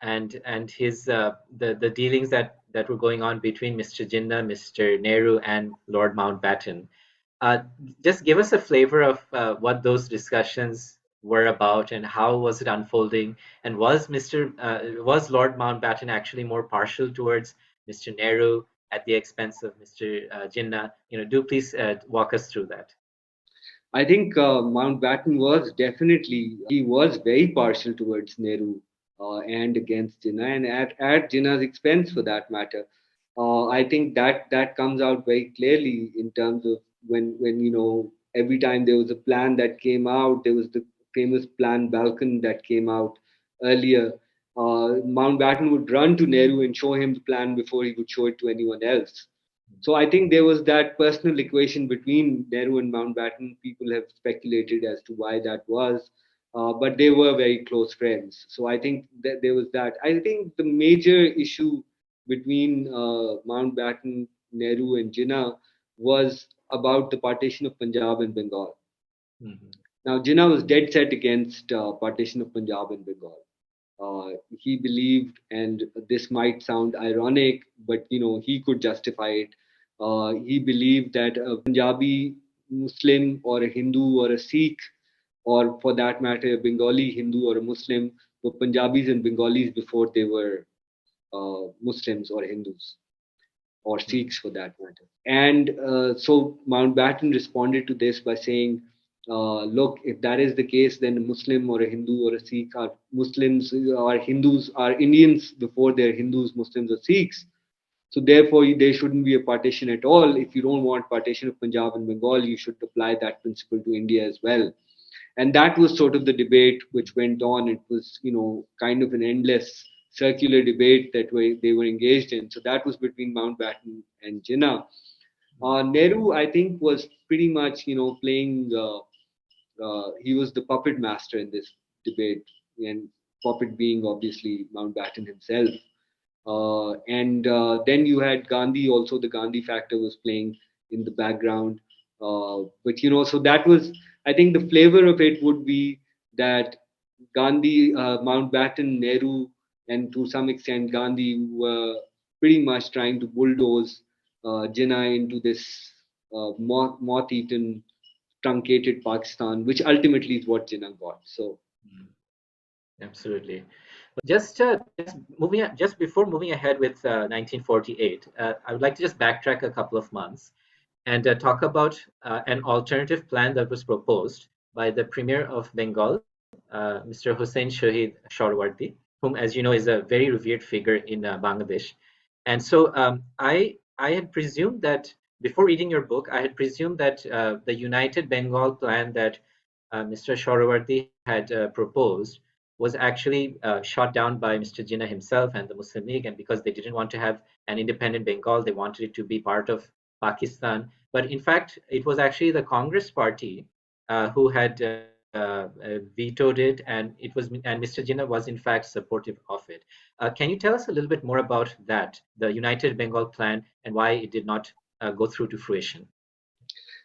and his the dealings that were going on between Mr. Jinnah, Mr. Nehru, and Lord Mountbatten, uh, just give us a flavor of what those discussions were about and how was it unfolding, and was Lord Mountbatten actually more partial towards Mr. Nehru at the expense of Mr. Jinnah? Do please walk us through that. I think Mountbatten was definitely he was very partial towards Nehru and against Jinnah, and at Jinnah's expense for that matter. I think that comes out very clearly in terms of when every time there was a plan that came out, there was the famous Plan Balkan that came out earlier. Mountbatten would run to Nehru and show him the plan before he would show it to anyone else. So I think there was that personal equation between Nehru and Mountbatten. People have speculated as to why that was, but they were very close friends. So I think that there was that. I think the major issue between Mountbatten, Nehru, and Jinnah was about the partition of Punjab and Bengal. Mhm. Now, Jinnah was dead set against partition of Punjab and Bengal. He believed, and this might sound ironic, but he could justify it. He believed that a Punjabi Muslim or a Hindu or a Sikh, or for that matter, a Bengali Hindu or a Muslim, were Punjabis and Bengalis before they were Muslims or Hindus or Mhm. Sikhs for that matter. And so Mountbatten responded to this by saying, look, if that is the case, then a Muslim or a Hindu or a Sikh are Muslims or Hindus are Indians before they're Hindus, Muslims, or Sikhs. So therefore, there shouldn't be a partition at all. If you don't want partition of Punjab and Bengal, you should apply that principle to India as well. And that was sort of the debate which went on. It was, kind of an endless circular debate that they were engaged in. So that was between Mountbatten and Jinnah. Nehru, I think, was pretty much, playing. He was the puppet master in this debate, and puppet being obviously Mountbatten himself. And then you had Gandhi. Also, the Gandhi factor was playing in the background. But so that was, I think, the flavor of it would be that Gandhi, Mountbatten, Nehru, and to some extent Gandhi were pretty much trying to bulldoze Jinnah into this moth-eaten, truncated Pakistan, which ultimately is what Jinnah got. So Mhm. Absolutely. Just before moving ahead with 1948, I would like to just backtrack a couple of months and talk about an alternative plan that was proposed by the Premier of Bengal, Mr. Hussein Shahid Shorwardi, whom, as you know, is a very revered figure in Bangladesh. And so I had presumed that before reading your book, I had presumed that the United Bengal plan that Mr. Shorwardi had proposed was actually shot down by Mr. Jinnah himself and the Muslim League. And because they didn't want to have an independent Bengal, they wanted it to be part of Pakistan. But in fact, it was actually the Congress Party who had vetoed it, and Mr. Jinnah was in fact supportive of it. Can you tell us a little bit more about that, the United Bengal plan, and why it did not go through to fruition?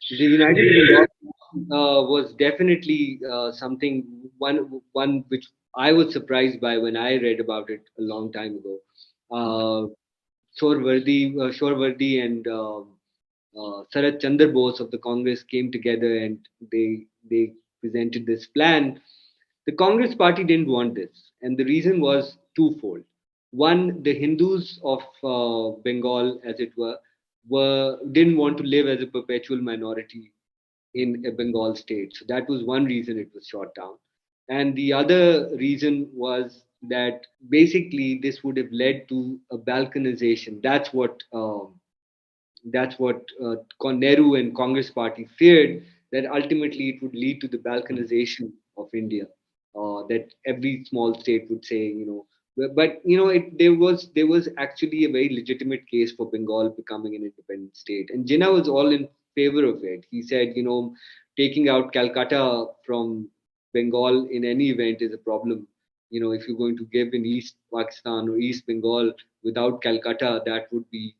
the United Bengal was definitely something one which I was surprised by when I read about it a long time ago. Shorevardi and Sarat Chandra Bose of the Congress came together and they presented this plan. The Congress party didn't want this, and the reason was twofold. One, the Hindus of Bengal, as it were didn't want to live as a perpetual minority in a Bengal state. So that was one reason it was shot down. And the other reason was that basically this would have led to a balkanization. That's what Nehru and Congress party feared, that ultimately it would lead to the balkanization of India. That every small state would say, but there was actually a very legitimate case for Bengal becoming an independent state, and Jinnah was all in favor of it. He said, taking out Calcutta from Bengal in any event is a problem. If you're going to give in East Pakistan or East Bengal without Calcutta, that would be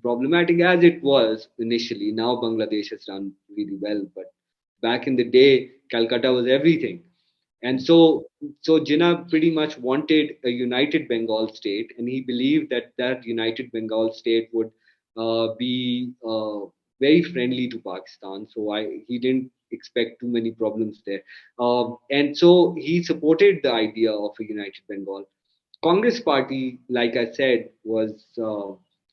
problematic, as it was initially. Now Bangladesh has done really well, but back in the day, Calcutta was everything. And so Jinnah pretty much wanted a united Bengal state, and he believed that that united Bengal state would be very friendly to Pakistan. He didn't expect too many problems there. And so he supported the idea of a united Bengal. Congress party, like I said, was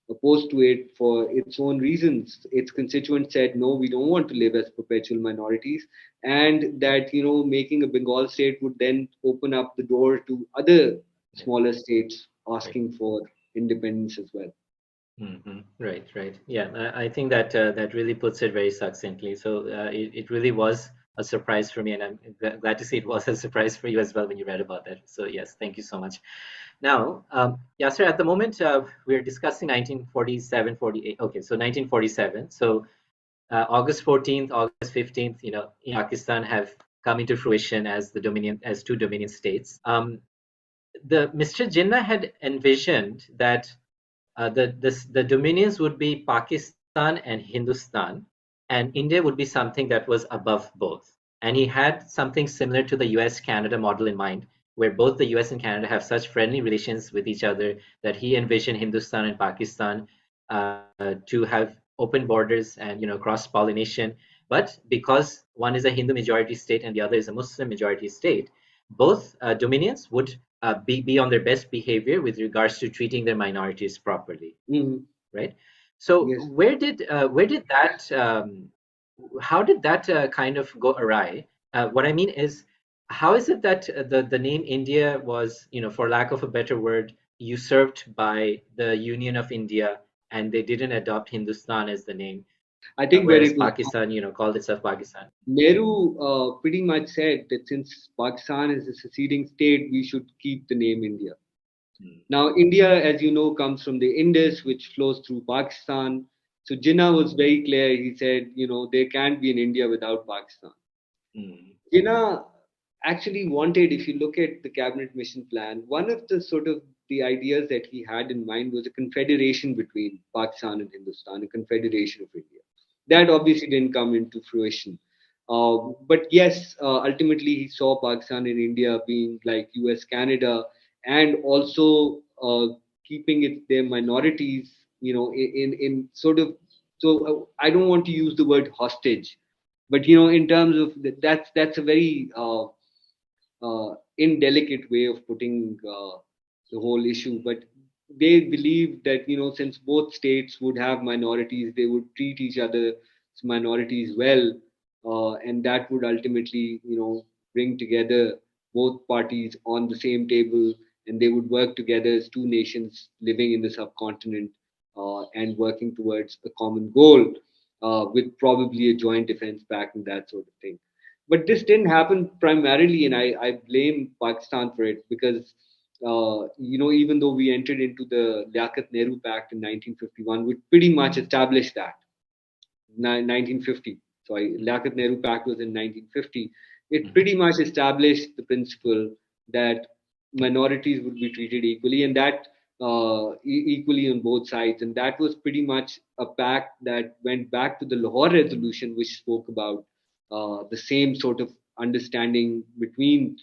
opposed to it for its own reasons. Its constituents said, no, we don't want to live as perpetual minorities, and that making a Bengal state would then open up the door to other smaller states Right. asking for independence as well. Right, right. Yeah, I think that that really puts it very succinctly. So it really was a surprise for me, and I'm glad to see it was a surprise for you as well when you read about that. So yes, thank you so much. Now, Yasser, at the moment we're discussing 1947, 48. Okay, so 1947. So August 14th, August 15th, in Pakistan have come into fruition as two dominion states. The Mr. Jinnah had envisioned that the dominions would be Pakistan and Hindustan, and India would be something that was above both. And he had something similar to the US Canada model in mind, where both the US and Canada have such friendly relations with each other that he envisioned Hindustan and Pakistan to have open borders and cross pollination. But because one is a Hindu majority state and the other is a Muslim majority state, both dominions would be on their best behavior with regards to treating their minorities properly, Mhm. right? So Yes. where did that how did that kind of go awry? What I mean is, how is it that the name India was, for lack of a better word, usurped by the Union of India, and they didn't adopt Hindustan as the name, I think where whereas it was Pakistan, called itself Pakistan. Nehru pretty much said that since Pakistan is a seceding state, we should keep the name India. Hmm. Now, India, as you know, comes from the Indus, which flows through Pakistan. So Jinnah was very clear. He said, there can't be an India without Pakistan. Hmm. Jinnah actually wanted, if you look at the cabinet mission plan, one of the sort of the ideas that he had in mind was a confederation between Pakistan and Hindustan, a confederation of India. That obviously didn't come into fruition. But yes, ultimately he saw Pakistan and India being like US, Canada, and also keeping it their minorities, in sort of. So I don't want to use the word hostage, but in terms of that's a very indelicate way of putting the whole issue. But they believe that since both states would have minorities, they would treat each other's minorities well, and that would ultimately bring together both parties on the same table, and they would work together as two nations living in the subcontinent, and working towards a common goal, with probably a joint defense pact and that sort of thing. But this didn't happen primarily, and I blame Pakistan for it, because even though we entered into the Liaquat Nehru Pact in 1951, which pretty much established that 1950. Sorry, Liaquat Nehru Pact was in 1950. It Mhm. pretty much established the principle that minorities would be treated equally, and that equally on both sides. And that was pretty much a pact that went back to the Lahore Resolution, which spoke about the same sort of understanding between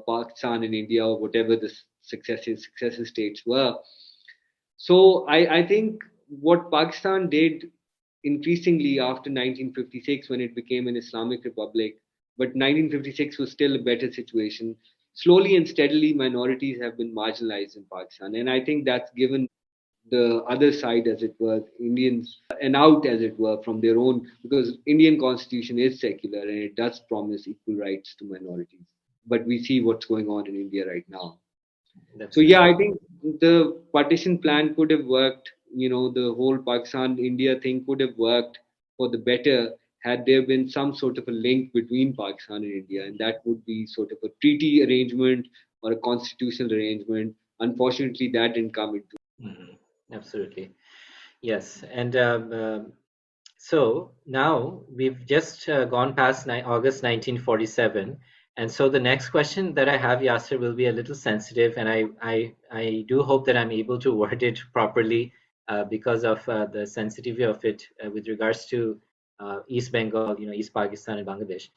Pakistan and India, or whatever the successive states were. So I think what Pakistan did increasingly after 1956 when it became an Islamic republic, but 1956 was still a better situation. Slowly and steadily, minorities have been marginalized in Pakistan, and I think that's given the other side, as it were, Indians, an out, as it were, from their own, because Indian constitution is secular and it does promise equal rights to minorities. But we see what's going on in India right now. So That's yeah, right. I think the partition plan could have worked. The whole Pakistan India thing could have worked for the better had there been some sort of a link between Pakistan and India, and that would be sort of a treaty arrangement or a constitutional arrangement. Unfortunately, that didn't come into. Mhm. Absolutely. Yes. And so now we've just gone past August 1947. And so the next question that I have, Yasser, will be a little sensitive. And I do hope that I'm able to word it properly because of the sensitivity of it with regards to East Bengal, East Pakistan and Bangladesh.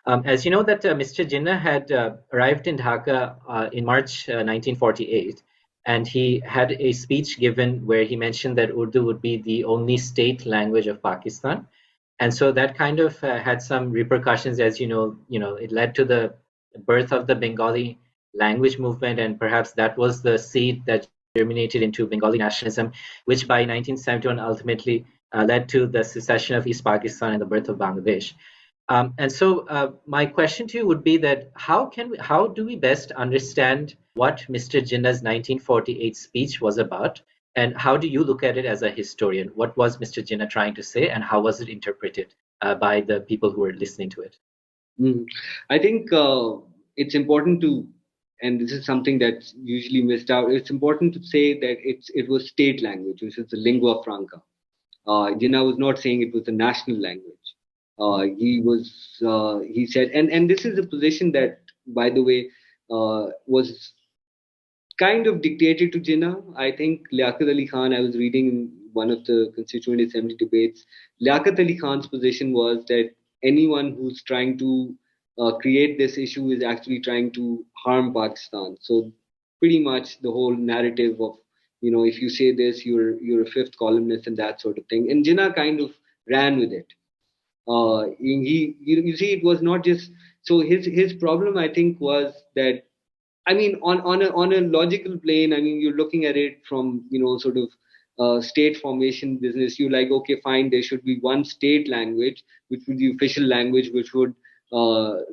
As you know that Mr. Jinnah had arrived in Dhaka in March 1948, and he had a speech given where he mentioned that Urdu would be the only state language of Pakistan, and so that kind of had some repercussions, as it led to the birth of the Bengali language movement, and perhaps that was the seed that germinated into Bengali nationalism, which by 1971 ultimately led to the secession of East Pakistan and the birth of Bangladesh. And so my question to you would be that how do we best understand what Mr. Jinnah's 1948 speech was about, and how do you look at it as a historian? What was Mr. Jinnah trying to say, and how was it interpreted by the people who were listening to it? Mhm. I think it's important to, and this is something that's usually missed out. It's important to say that it was state language, which is the lingua franca. Jinnah was not saying it was a national language. He said, and this is a position that, by the way, was kind of dictated to Jinnah. I think Liaquat Ali Khan, I was reading in one of the Constituent Assembly debates, Liaquat Ali Khan's position was that anyone who's trying to create this issue is actually trying to harm Pakistan. So pretty much the whole narrative of, if you say this, you're a fifth columnist and that sort of thing. And Jinnah kind of ran with it. You see, it was not just so his problem. I think was that I mean, on a logical plane, I mean, you're looking at it from sort of state formation business. You're like, okay, fine, there should be one state language, which would be official language, which would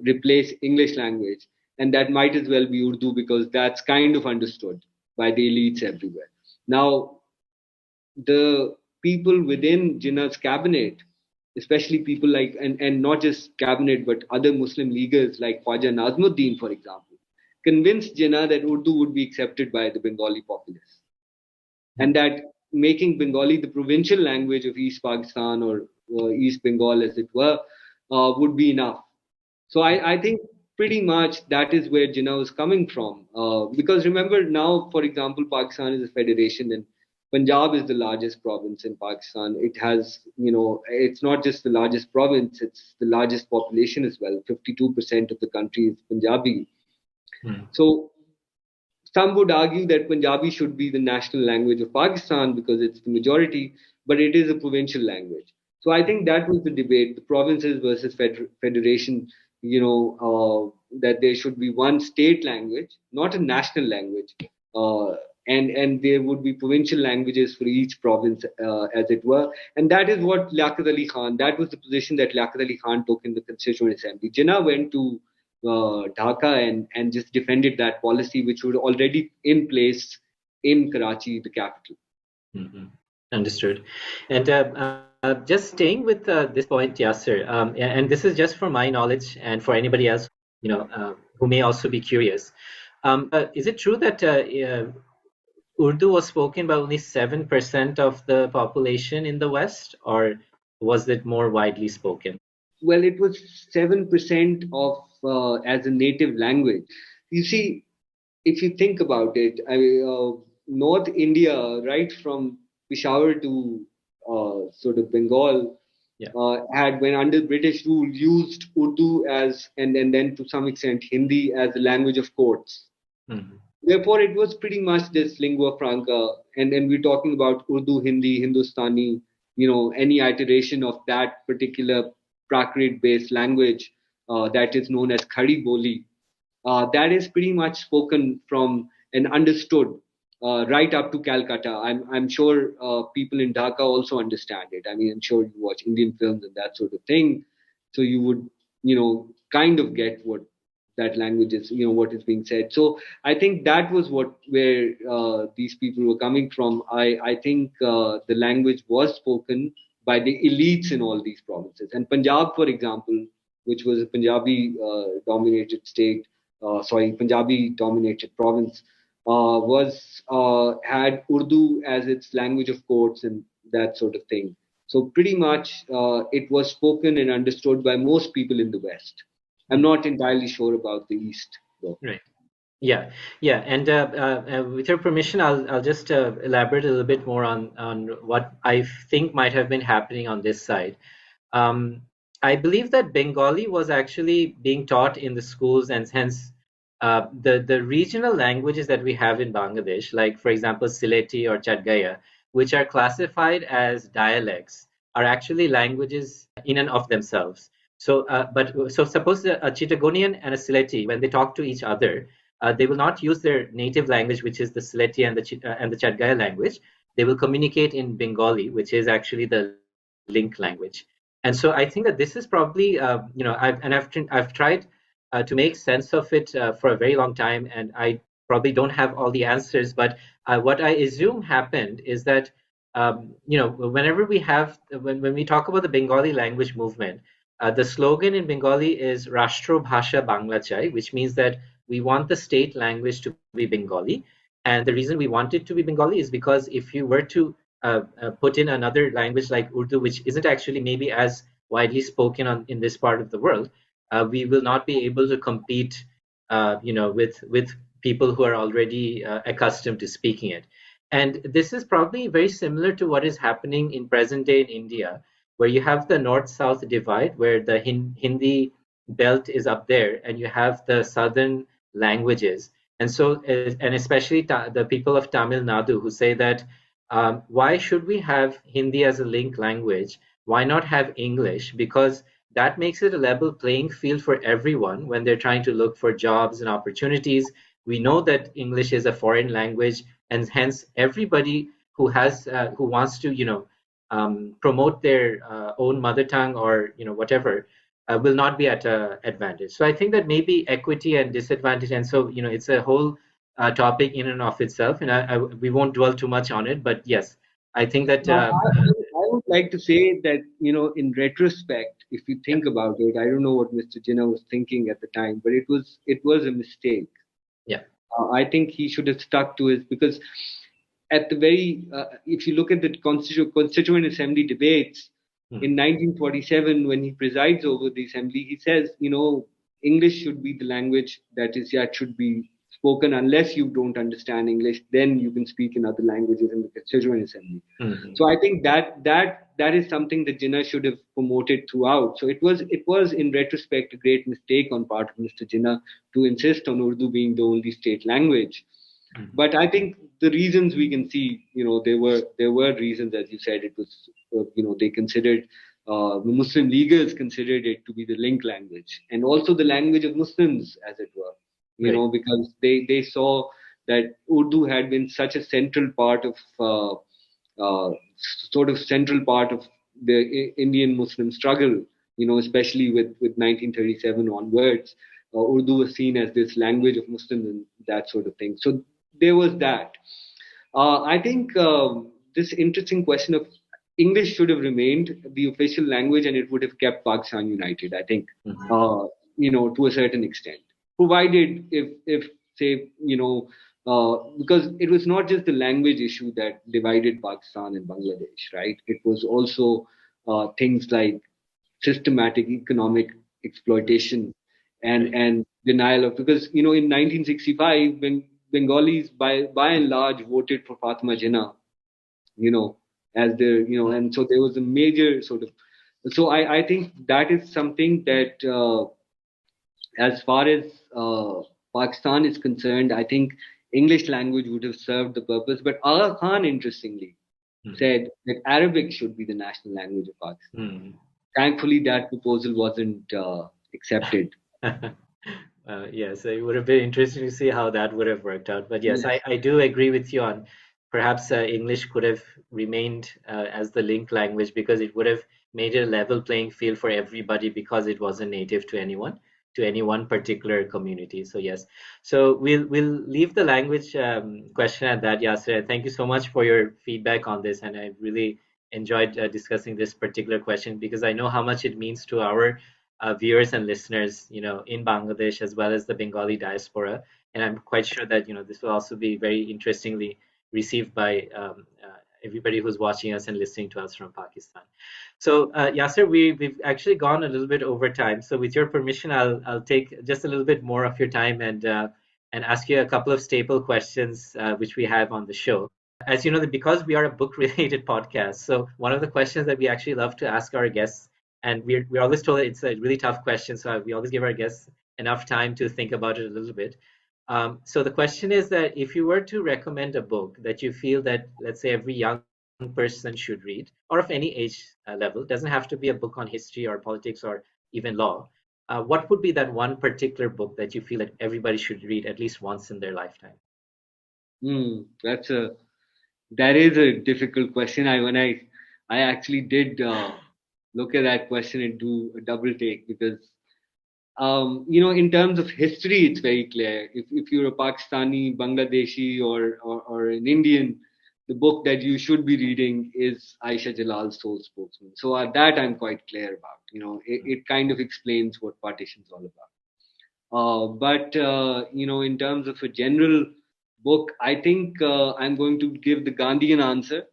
replace English language, and that might as well be Urdu because that's kind of understood by the elites everywhere. Now, the people within Jinnah's cabinet, especially people like, and not just cabinet, but other Muslim leaders like Khwaja Nazmuddin, for example, convinced Jinnah that Urdu would be accepted by the Bengali populace and that making Bengali the provincial language of East Pakistan or East Bengal, as it were, would be enough. So I think pretty much that is where Jinnah was coming from. Because remember now, for example, Pakistan is a federation and Punjab is the largest province in Pakistan. It has, it's not just the largest province, it's the largest population as well. 52% of the country is Punjabi. Hmm. So some would argue that Punjabi should be the national language of Pakistan because it's the majority, but it is a provincial language. So I think that was the debate: the provinces versus federation. That there should be one state language, not a national language, uh, and there would be provincial languages for each province, as it were. And that is what Liaquat Ali Khan. That was the position that Liaquat Ali Khan took in the Constituent Assembly. Jinnah went to Dhaka and just defended that policy, which was already in place in Karachi, the capital. Mhm. Understood. And just staying with this point, Yasser, and this is just for my knowledge and for anybody else, who may also be curious. Is it true that Urdu was spoken by only 7% of the population in the West, or was it more widely spoken? Well, it was 7% of as a native language. You see, if you think about it, I mean, North India, right from Peshawar to sort of Bengal, Yeah. had when under British rule used Urdu as and then to some extent Hindi as the language of courts. Mhm. Therefore, it was pretty much this lingua franca, and then we're talking about Urdu, Hindi, Hindustani, any iteration of that particular Prakrit-based language that is known as Khadi Boli. That is pretty much spoken from and understood right up to Calcutta. I'm sure people in Dhaka also understand it. I mean, I'm sure you watch Indian films and that sort of thing, so you would kind of get what that language is, what is being said. So I think that was what where these people were coming from. I think the language was spoken by the elites in all these provinces. And Punjab, for example, which was a Punjabi dominated state, Punjabi dominated province, was had Urdu as its language of courts and that sort of thing. So pretty much it was spoken and understood by most people in the West. I'm not entirely sure about the East, though. Right. Yeah, yeah, and with your permission, I'll just elaborate a little bit more on what I think might have been happening on this side. Um, I believe that Bengali was actually being taught in the schools, and hence the regional languages that we have in Bangladesh, like for example Sylheti or Chatgaya, which are classified as dialects, are actually languages in and of themselves. So suppose a Chittagonian and a Sylheti, when they talk to each other, they will not use their native language, which is the Sylheti and the Chatgaya language. They will communicate in Bengali, which is actually the link language. And so I think that this is probably, I've tried to make sense of it for a very long time, and I probably don't have all the answers. But what I assume happened is that, whenever when we talk about the Bengali language movement, the slogan in Bengali is Rashtra Bhasha Bangla Chai, which means that we want the state language to be Bengali. And the reason we want it to be Bengali is because if you were to put in another language like Urdu, which isn't actually maybe as widely spoken in this part of the world, we will not be able to compete, with people who are already accustomed to speaking it. And this is probably very similar to what is happening in present day in India, where you have the north-south divide, where the Hindi belt is up there, and you have the southern languages. And so, and especially the people of Tamil Nadu who say that why should we have Hindi as a link language? Why not have English? Because that makes it a level playing field for everyone when they're trying to look for jobs and opportunities. We know that English is a foreign language, and hence everybody who wants to promote their own mother tongue or whatever will not be at a advantage. So I think that maybe equity and disadvantage, and so it's a whole topic in and of itself, and we won't dwell too much on it. But yes, I think that I would like to say that, in retrospect, if you think about it, I don't know what Mr. Jinnah was thinking at the time, but it was a mistake. yeah. I think he should have stuck to his, because at the if you look at the Constituent Assembly debates Hmm. in 1947, when he presides over the assembly, he says, English should be the language that should be spoken. Unless you don't understand English, then you can speak in other languages in the Constituent Assembly. Mhm. So I think that is something that Jinnah should have promoted throughout. So it was in retrospect a great mistake on part of Mr. Jinnah to insist on Urdu being the only state language. Mhm. But I think the reasons we can see, there were reasons, as you said. It was, they considered, the Muslim leaders considered it to be the link language, and also the language of Muslims, as it were. Right. Because they saw that Urdu had been such a central part of, sort of central part of the Indian Muslim struggle. Especially with 1937 onwards, Urdu was seen as this language of Muslims and that sort of thing. So there was that. I think this interesting question of English should have remained the official language, and it would have kept Pakistan united. I think, Mhm. to a certain extent, provided if say, because it was not just the language issue that divided Pakistan and Bangladesh, right? It was also things like systematic economic exploitation and Right. and denial of, because in 1965, when Bengalis by and large voted for Fatima Jinnah, you know as their, and so there was a major sort of, so I think that is something that, as far as Pakistan is concerned, I think English language would have served the purpose. But Aga Khan, interestingly, Mhm. said that Arabic should be the national language of Pakistan. Mhm. Thankfully, that proposal wasn't accepted. Yes, it would have been interesting to see how that would have worked out. But yes, Yes. I do agree with you on perhaps English could have remained as the link language because it would have made it a level playing field for everybody because it wasn't native to any one particular community. So yes, so we'll leave the language question at that, Yasser. Thank you so much for your feedback on this, and I really enjoyed discussing this particular question because I know how much it means to our viewers and listeners, in Bangladesh as well as the Bengali diaspora. And I'm quite sure that, this will also be very interestingly received by everybody who's watching us and listening to us from Pakistan. So, Yasser, we've actually gone a little bit over time. So, with your permission, I'll take just a little bit more of your time and ask you a couple of staple questions which we have on the show. As you know, that because we are a book-related podcast, so one of the questions that we actually love to ask our guests, and we're always told that it's a really tough question, so we always give our guests enough time to think about it a little bit. So the question is that if you were to recommend a book that you feel that, let's say, every young person should read, or of any age level, doesn't have to be a book on history or politics or even law. What would be that one particular book that you feel that everybody should read at least once in their lifetime? That's a that is a difficult question. I actually did look at that question and do a double take because in terms of history, it's very clear. If you're a Pakistani, Bangladeshi, or an Indian, the book that you should be reading is Aisha Jalal's Soul Spokesman. So that I'm quite clear about. It kind of explains what partition's all about. But in terms of a general book, I think I'm going to give the Gandhian answer.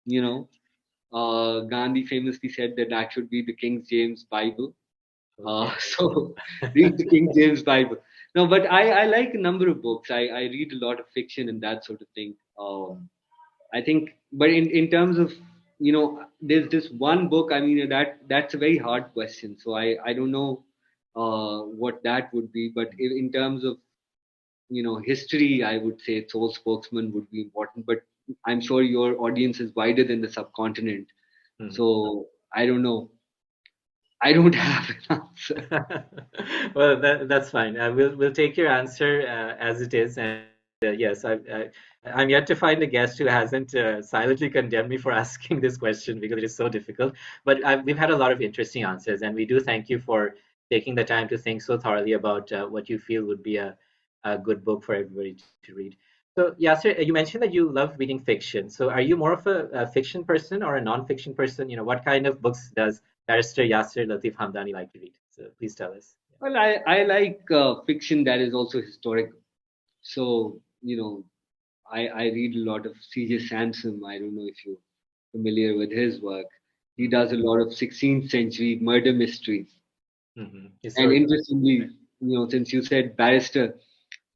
You know, Gandhi famously said that that should be the King James Bible. Okay. So read the King James Bible. No, but I like a number of books. I read a lot of fiction and that sort of thing. I think, but in terms of there's this one book. I mean that's a very hard question. So I don't know what that would be. But in terms of history, I would say Soul Spokesman would be important. But I'm sure your audience is wider than the subcontinent. Mhm. So I don't know. I don't have an answer. Well, that's fine. We'll take your answer as it is, and yes, I'm yet to find a guest who hasn't silently condemned me for asking this question because it is so difficult. But we've had a lot of interesting answers, and we do thank you for taking the time to think so thoroughly about what you feel would be a good book for everybody to read. So, Yasser, you mentioned that you love reading fiction. So, are you more of a fiction person or a non-fiction person? What kind of books does Barrister Yasser Latif Hamdani like to read? So please tell us. Well, I like fiction that is also historical. So, I read a lot of C.J. Sansom. I don't know if you're familiar with his work. He Mm-hmm. does a lot of 16th century murder mysteries. Mm-hmm. And Historical. interestingly, since you said barrister,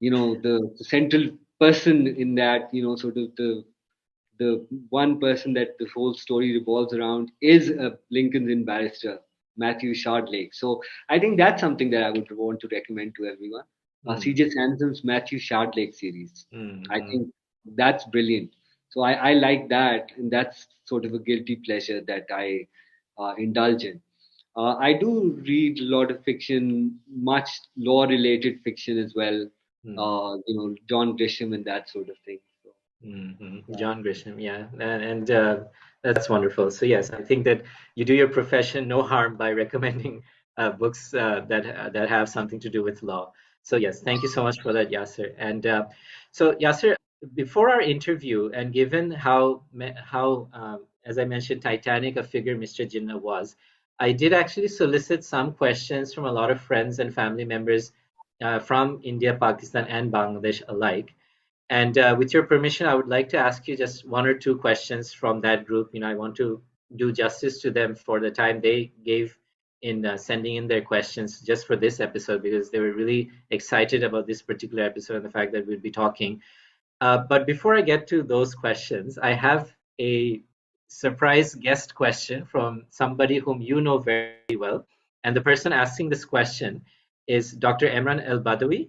the central person in that, sort of the one person that the whole story revolves around is Lincoln's Inn barrister, Matthew Shardlake. So I think that's something that I would want to recommend to everyone. C.J. Sansom's Matthew Shardlake series. I Mm-hmm. think that's brilliant. So I like that, and that's sort of a guilty pleasure that I indulge in. I do read a lot of fiction, much law-related fiction as well. John Grisham and that sort of thing. So, John Grisham, yeah, and that's wonderful. So yes, I think that you do your profession no harm by recommending books that have something to do with law. So yes, thank you so much for that, Yasser. And so Yasser, before our interview, and given how as I mentioned, Titanic a figure Mr. Jinnah was, I did actually solicit some questions from a lot of friends and family members from India, Pakistan, and Bangladesh alike. And with your permission, I would like to ask you just one or two questions from that group. I want to do justice to them for the time they gave in sending in their questions just for this episode because they were really excited about this particular episode and the fact that we'd be talking. But before I get to those questions, I have a surprise guest question from somebody whom you know very well. And the person asking this question is Dr. Emran El Badawi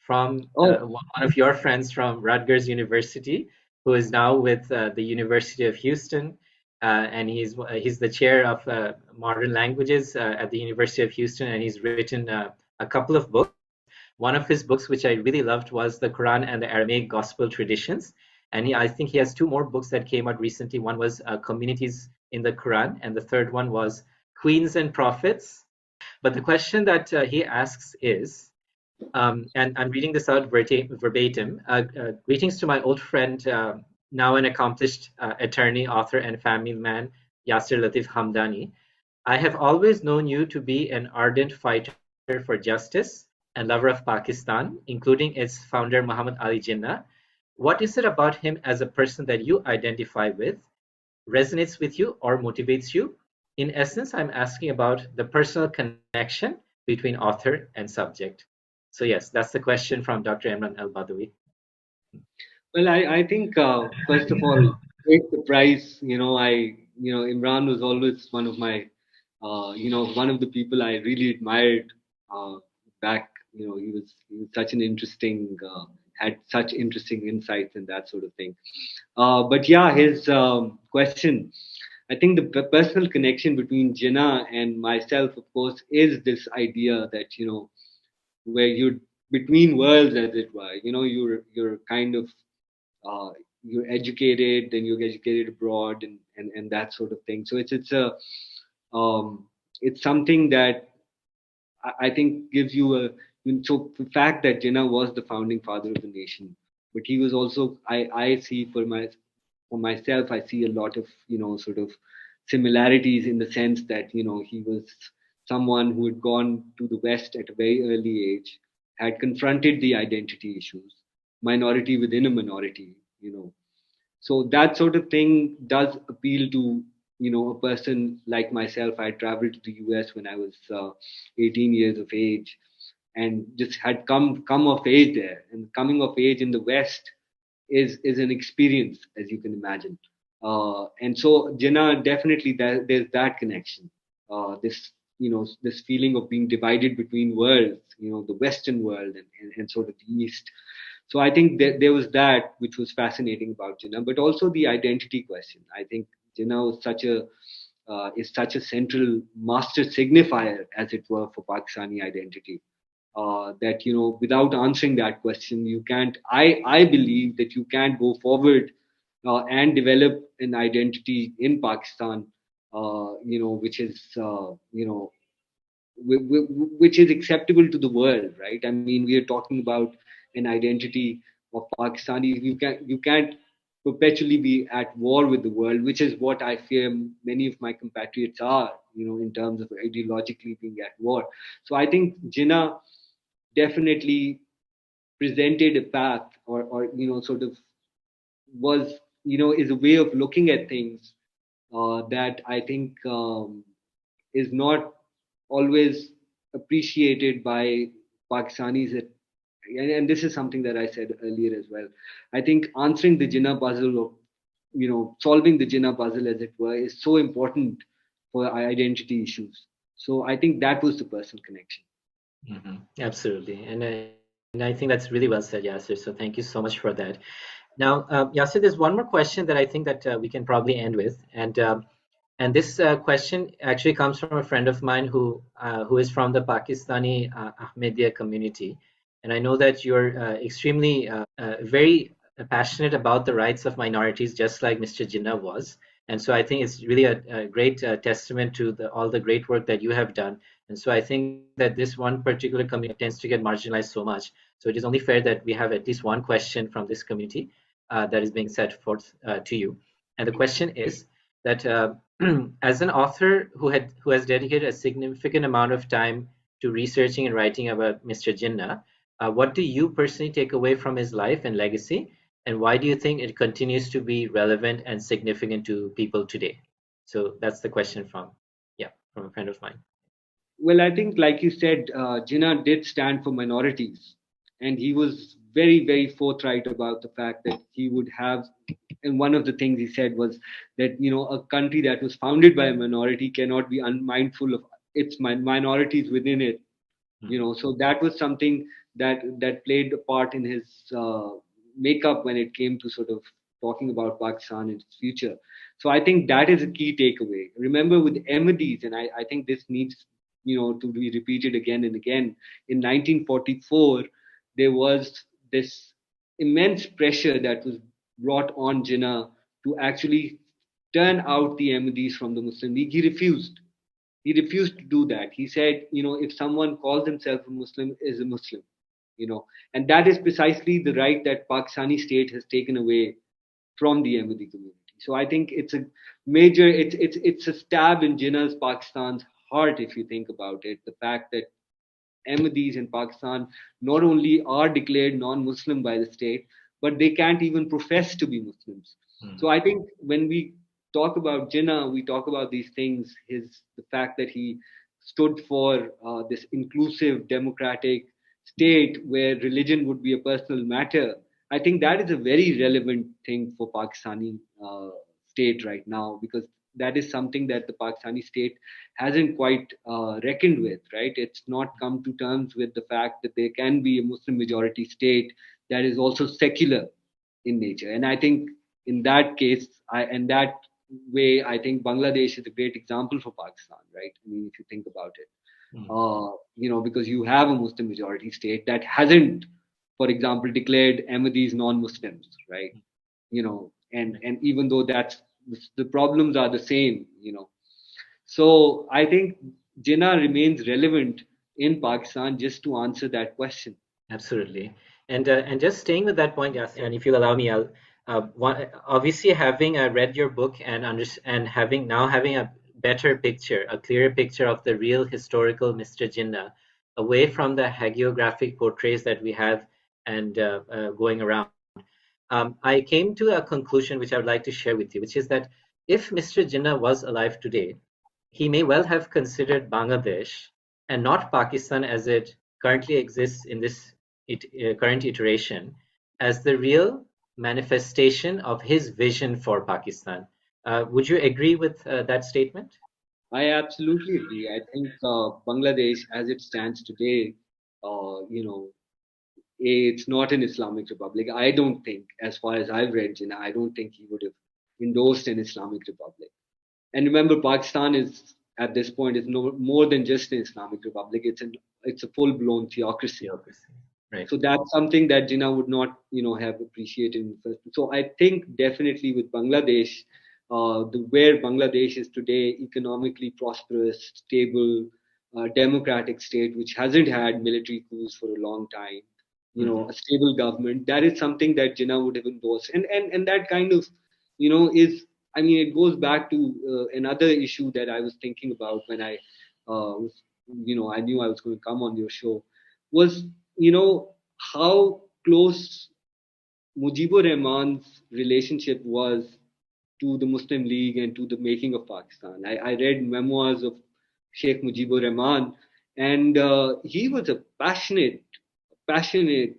from Oh, one of your friends from Rutgers University, who is now with the University of Houston, and he's the chair of modern languages at the University of Houston, and he's written a couple of books. One of his books, which I really loved, was The Quran and the Aramaic Gospel Traditions. And I think he has two more books that came out recently. One was Communities in the Quran, and the third one was Queens and Prophets. But the question that he asks is, and I'm reading this out verbatim. Greetings to my old friend, now an accomplished attorney, author, and family man, Yasser Latif Hamdani. I have always known you to be an ardent fighter for justice and lover of Pakistan, including its founder, Muhammad Ali Jinnah. What is it about him as a person that you identify with, resonates with you, or motivates you? In essence, I'm asking about the personal connection between author and subject. So, yes, that's the question from Dr. Imran Al Badawi. well, I think first of all, great surprise. Imran was always one of my, one of the people I really admired uh, back. He was such an interesting, had such interesting insights and that sort of thing. But yeah, his question. I think the personal connection between Jinnah and myself, of course, is this idea that where you're between worlds, as it were. You're kind of uh, you're educated, then you get educated abroad, and that sort of thing. So um, it's something that I think gives you a. So the fact that Jinnah was the founding father of the nation, but he was also I see for myself, I see a lot of sort of similarities in the sense that he was someone who had gone to the West at a very early age, had confronted the identity issues, minority within a minority, so that sort of thing does appeal to a person like myself. I traveled to the US when I was 18 years of age, and just had come of age there. And coming of age in the West is an experience, as you can imagine. And so Jinnah, definitely there's that connection. This this feeling of being divided between worlds, the Western world and sort of the East. So I think there was that which was fascinating about Jinnah, but also the identity question. I think Jinnah was such a central master signifier, as it were, for Pakistani identity. That without answering that question, you can't. I believe that you can't go forward and develop an identity in Pakistan, which is which is acceptable to the world, right? I mean, we are talking about an identity of Pakistani. You can't perpetually be at war with the world, which is what I fear many of my compatriots are, in terms of ideologically being at war. So I think Jinnah definitely presented a path, or sort of was is a way of looking at things that I think is not always appreciated by Pakistanis. And this is something that I said earlier as well. I think answering the Jinnah puzzle, or solving the Jinnah puzzle, as it were, is so important for identity issues. So I think that was the personal connection. Absolutely. And I think that's really well said, Yasser. So thank you so much for that. Now, Yasser, there's one more question that I think that we can probably end with. And this question actually comes from a friend of mine who is from the Pakistani Ahmadiyya community. And I know that you're extremely very passionate about the rights of minorities, just like Mr. Jinnah was. And so I think it's really a great testament to all the great work that you have done. And so I think that this one particular community tends to get marginalized so much. So it is only fair that we have at least one question from this community that is being set forth to you. And the question is that as an author who has dedicated a significant amount of time to researching and writing about Mr. Jinnah, what do you personally take away from his life and legacy, and why do you think it continues to be relevant and significant to people today? So that's the question from a friend of mine. Well, I think, like you said, Jinnah did stand for minorities, and he was very, very forthright about the fact that he would have. And one of the things he said was that a country that was founded by a minority cannot be unmindful of its minorities within it. Mm. So that was something that played a part in his makeup when it came to sort of talking about Pakistan and its future. So I think that is a key takeaway. Remember with Ahmadis, and I think this needs to be repeated again and again. In 1944 there was this immense pressure that was brought on Jinnah to actually turn out the Ahmadis from the Muslim League. He refused to do that. He said, if someone calls himself a Muslim, is a Muslim, you know, and that is precisely the right that Pakistani state has taken away from the Ahmadi community. So I think it's a major, it's a stab in Jinnah's Pakistan's heart if you think about it. The fact that Ahmadis in Pakistan not only are declared non-Muslim by the state, but they can't even profess to be Muslims. Mm. So I think when we talk about Jinnah, we talk about these things. The fact that he stood for this inclusive, democratic state where religion would be a personal matter. I think that is a very relevant thing for Pakistani state right now, because that is something that the Pakistani state hasn't quite reckoned with, right? It's not come to terms with the fact that there can be a Muslim majority state that is also secular in nature. And I think in that case, in that way, I think Bangladesh is a great example for Pakistan, right? I mean, if you think about it, Mm. because you have a Muslim majority state that hasn't, for example, declared Ahmadis non-Muslims, right? And even though that's the problems are the same, so I think Jinnah remains relevant in Pakistan just to answer that question. Absolutely. And just staying with that point, Yasser, and if you'll allow me, I'll obviously having read your book and having a better picture, a clearer picture of the real historical Mr. Jinnah, away from the hagiographic portraits that we have and going around. I came to a conclusion which I would like to share with you, which is that if Mr. Jinnah was alive today, he may well have considered Bangladesh and not Pakistan as it currently exists in this current iteration as the real manifestation of his vision for Pakistan. Would you agree with that statement? I absolutely agree. I think Bangladesh, as it stands today, it's not an Islamic republic. I don't think, as far as I've read Jinnah, I don't think he would have endorsed an Islamic republic. And remember, Pakistan is at this point is no more than just an Islamic republic. It's a full blown theocracy. Theocracy. Right. So that's something that Jinnah would not, have appreciated in the first. So I think definitely with Bangladesh, where Bangladesh is today, economically prosperous, stable, democratic state, which hasn't had military coups for a long time, Hmm. a stable government, that is something that Jinnah would have endorsed. And that kind of, is, I mean, it goes back to another issue that I was thinking about when I knew I was going to come on your show, was how close Mujibur Rahman's relationship was to the Muslim League and to the making of Pakistan. I read memoirs of Sheikh Mujibur Rahman, and he was a passionate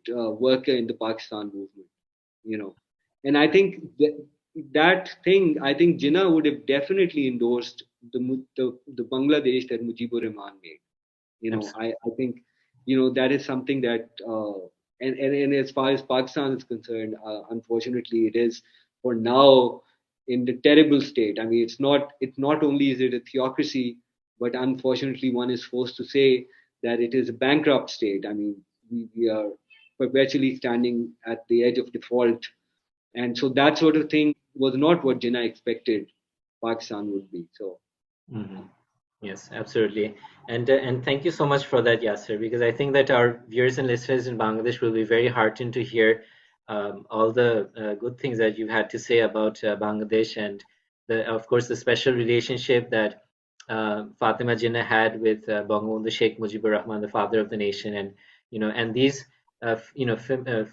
worker in the Pakistan movement. You know, and I think I think Jinnah would have definitely endorsed the Bangladesh that Mujibur Rahman made. Absolutely. I think that is something that and as far as Pakistan is concerned, unfortunately it is for now in the terrible state. I mean, it's not only is it a theocracy, but unfortunately one is forced to say that it is a bankrupt state. I mean, we are perpetually standing at the edge of default, and so that sort of thing was not what Jinnah expected Pakistan would be. So Hmm. Yes, absolutely. And thank you so much for that, Yasser, because I think that our viewers and listeners in Bangladesh will be very heartened to hear all the good things that you had to say about Bangladesh and of course, the special relationship that Fatima Jinnah had with Bangabandhu Sheikh Mujibur Rahman, the father of the nation, and and these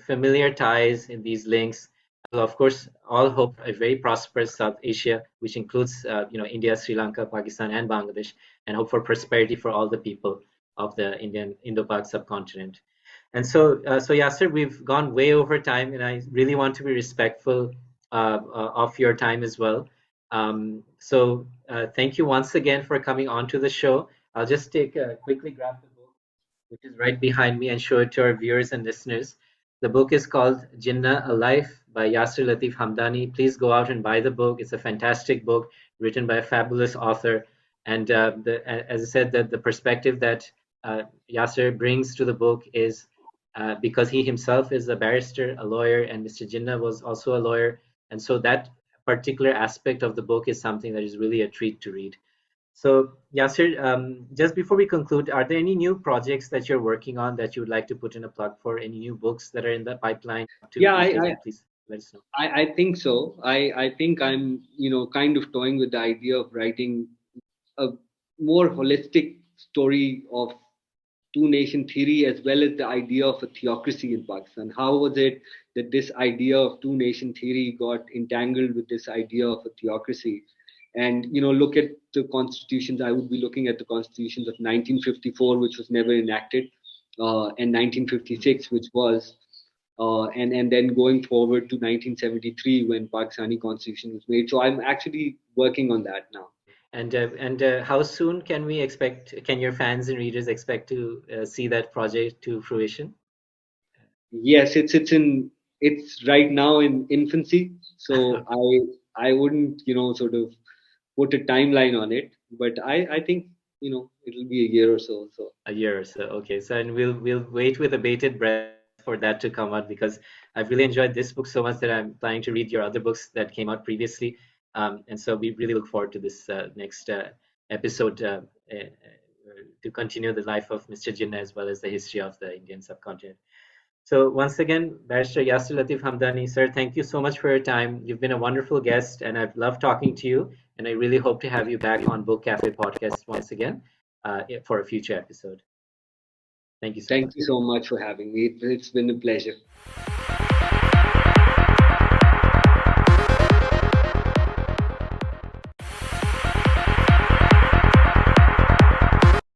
familiar ties and these links will, of course, all hope a very prosperous South Asia, which includes India, Sri Lanka, Pakistan, and Bangladesh, and hope for prosperity for all the people of the Indian Indo-Pak subcontinent. And so Yasser, we've gone way over time, and I really want to be respectful of your time as well. So thank you once again for coming on to the show. I'll just take quickly grab the book. which is right behind me, and show it to our viewers and listeners. The book is called Jinnah, A Life by Yasser Latif Hamdani. Please go out and buy the book. It's a fantastic book written by a fabulous author. And as I said, the perspective that Yasser brings to the book is because he himself is a barrister, a lawyer, and Mr. Jinnah was also a lawyer. And so that particular aspect of the book is something that is really a treat to read. So, Yasir, just before we conclude, are there any new projects that you're working on that you would like to put in a plug for? Any new books that are in the pipeline to Yeah, be taken? Please let us know. I think so. I think I'm, kind of toying with the idea of writing a more holistic story of two nation theory as well as the idea of a theocracy in Pakistan. How was it that this idea of two nation theory got entangled with this idea of a theocracy? And look at the constitutions. I would be looking at the constitutions of 1954, which was never enacted, and 1956, which was, and then going forward to 1973 when Pakistani constitution was made. So I'm actually working on that now. And how soon can we expect? Can your fans and readers expect to see that project to fruition? Yes, it's right now in infancy, so I wouldn't sort of put a timeline on it, but I think it'll be a year or so. So A year or so. Okay, so and we'll wait with a bated breath for that to come out because I've really enjoyed this book so much that I'm planning to read your other books that came out previously, and so we really look forward to this next episode to continue the life of Mr. Jinnah as well as the history of the Indian subcontinent. So once again, Barrister Yasser Latif Hamdani, sir, thank you so much for your time. You've been a wonderful guest, and I've loved talking to you. And I really hope to have you back on Book Cafe podcast once again for a future episode. Thank you so thank much. you so much for having me. It's been a pleasure.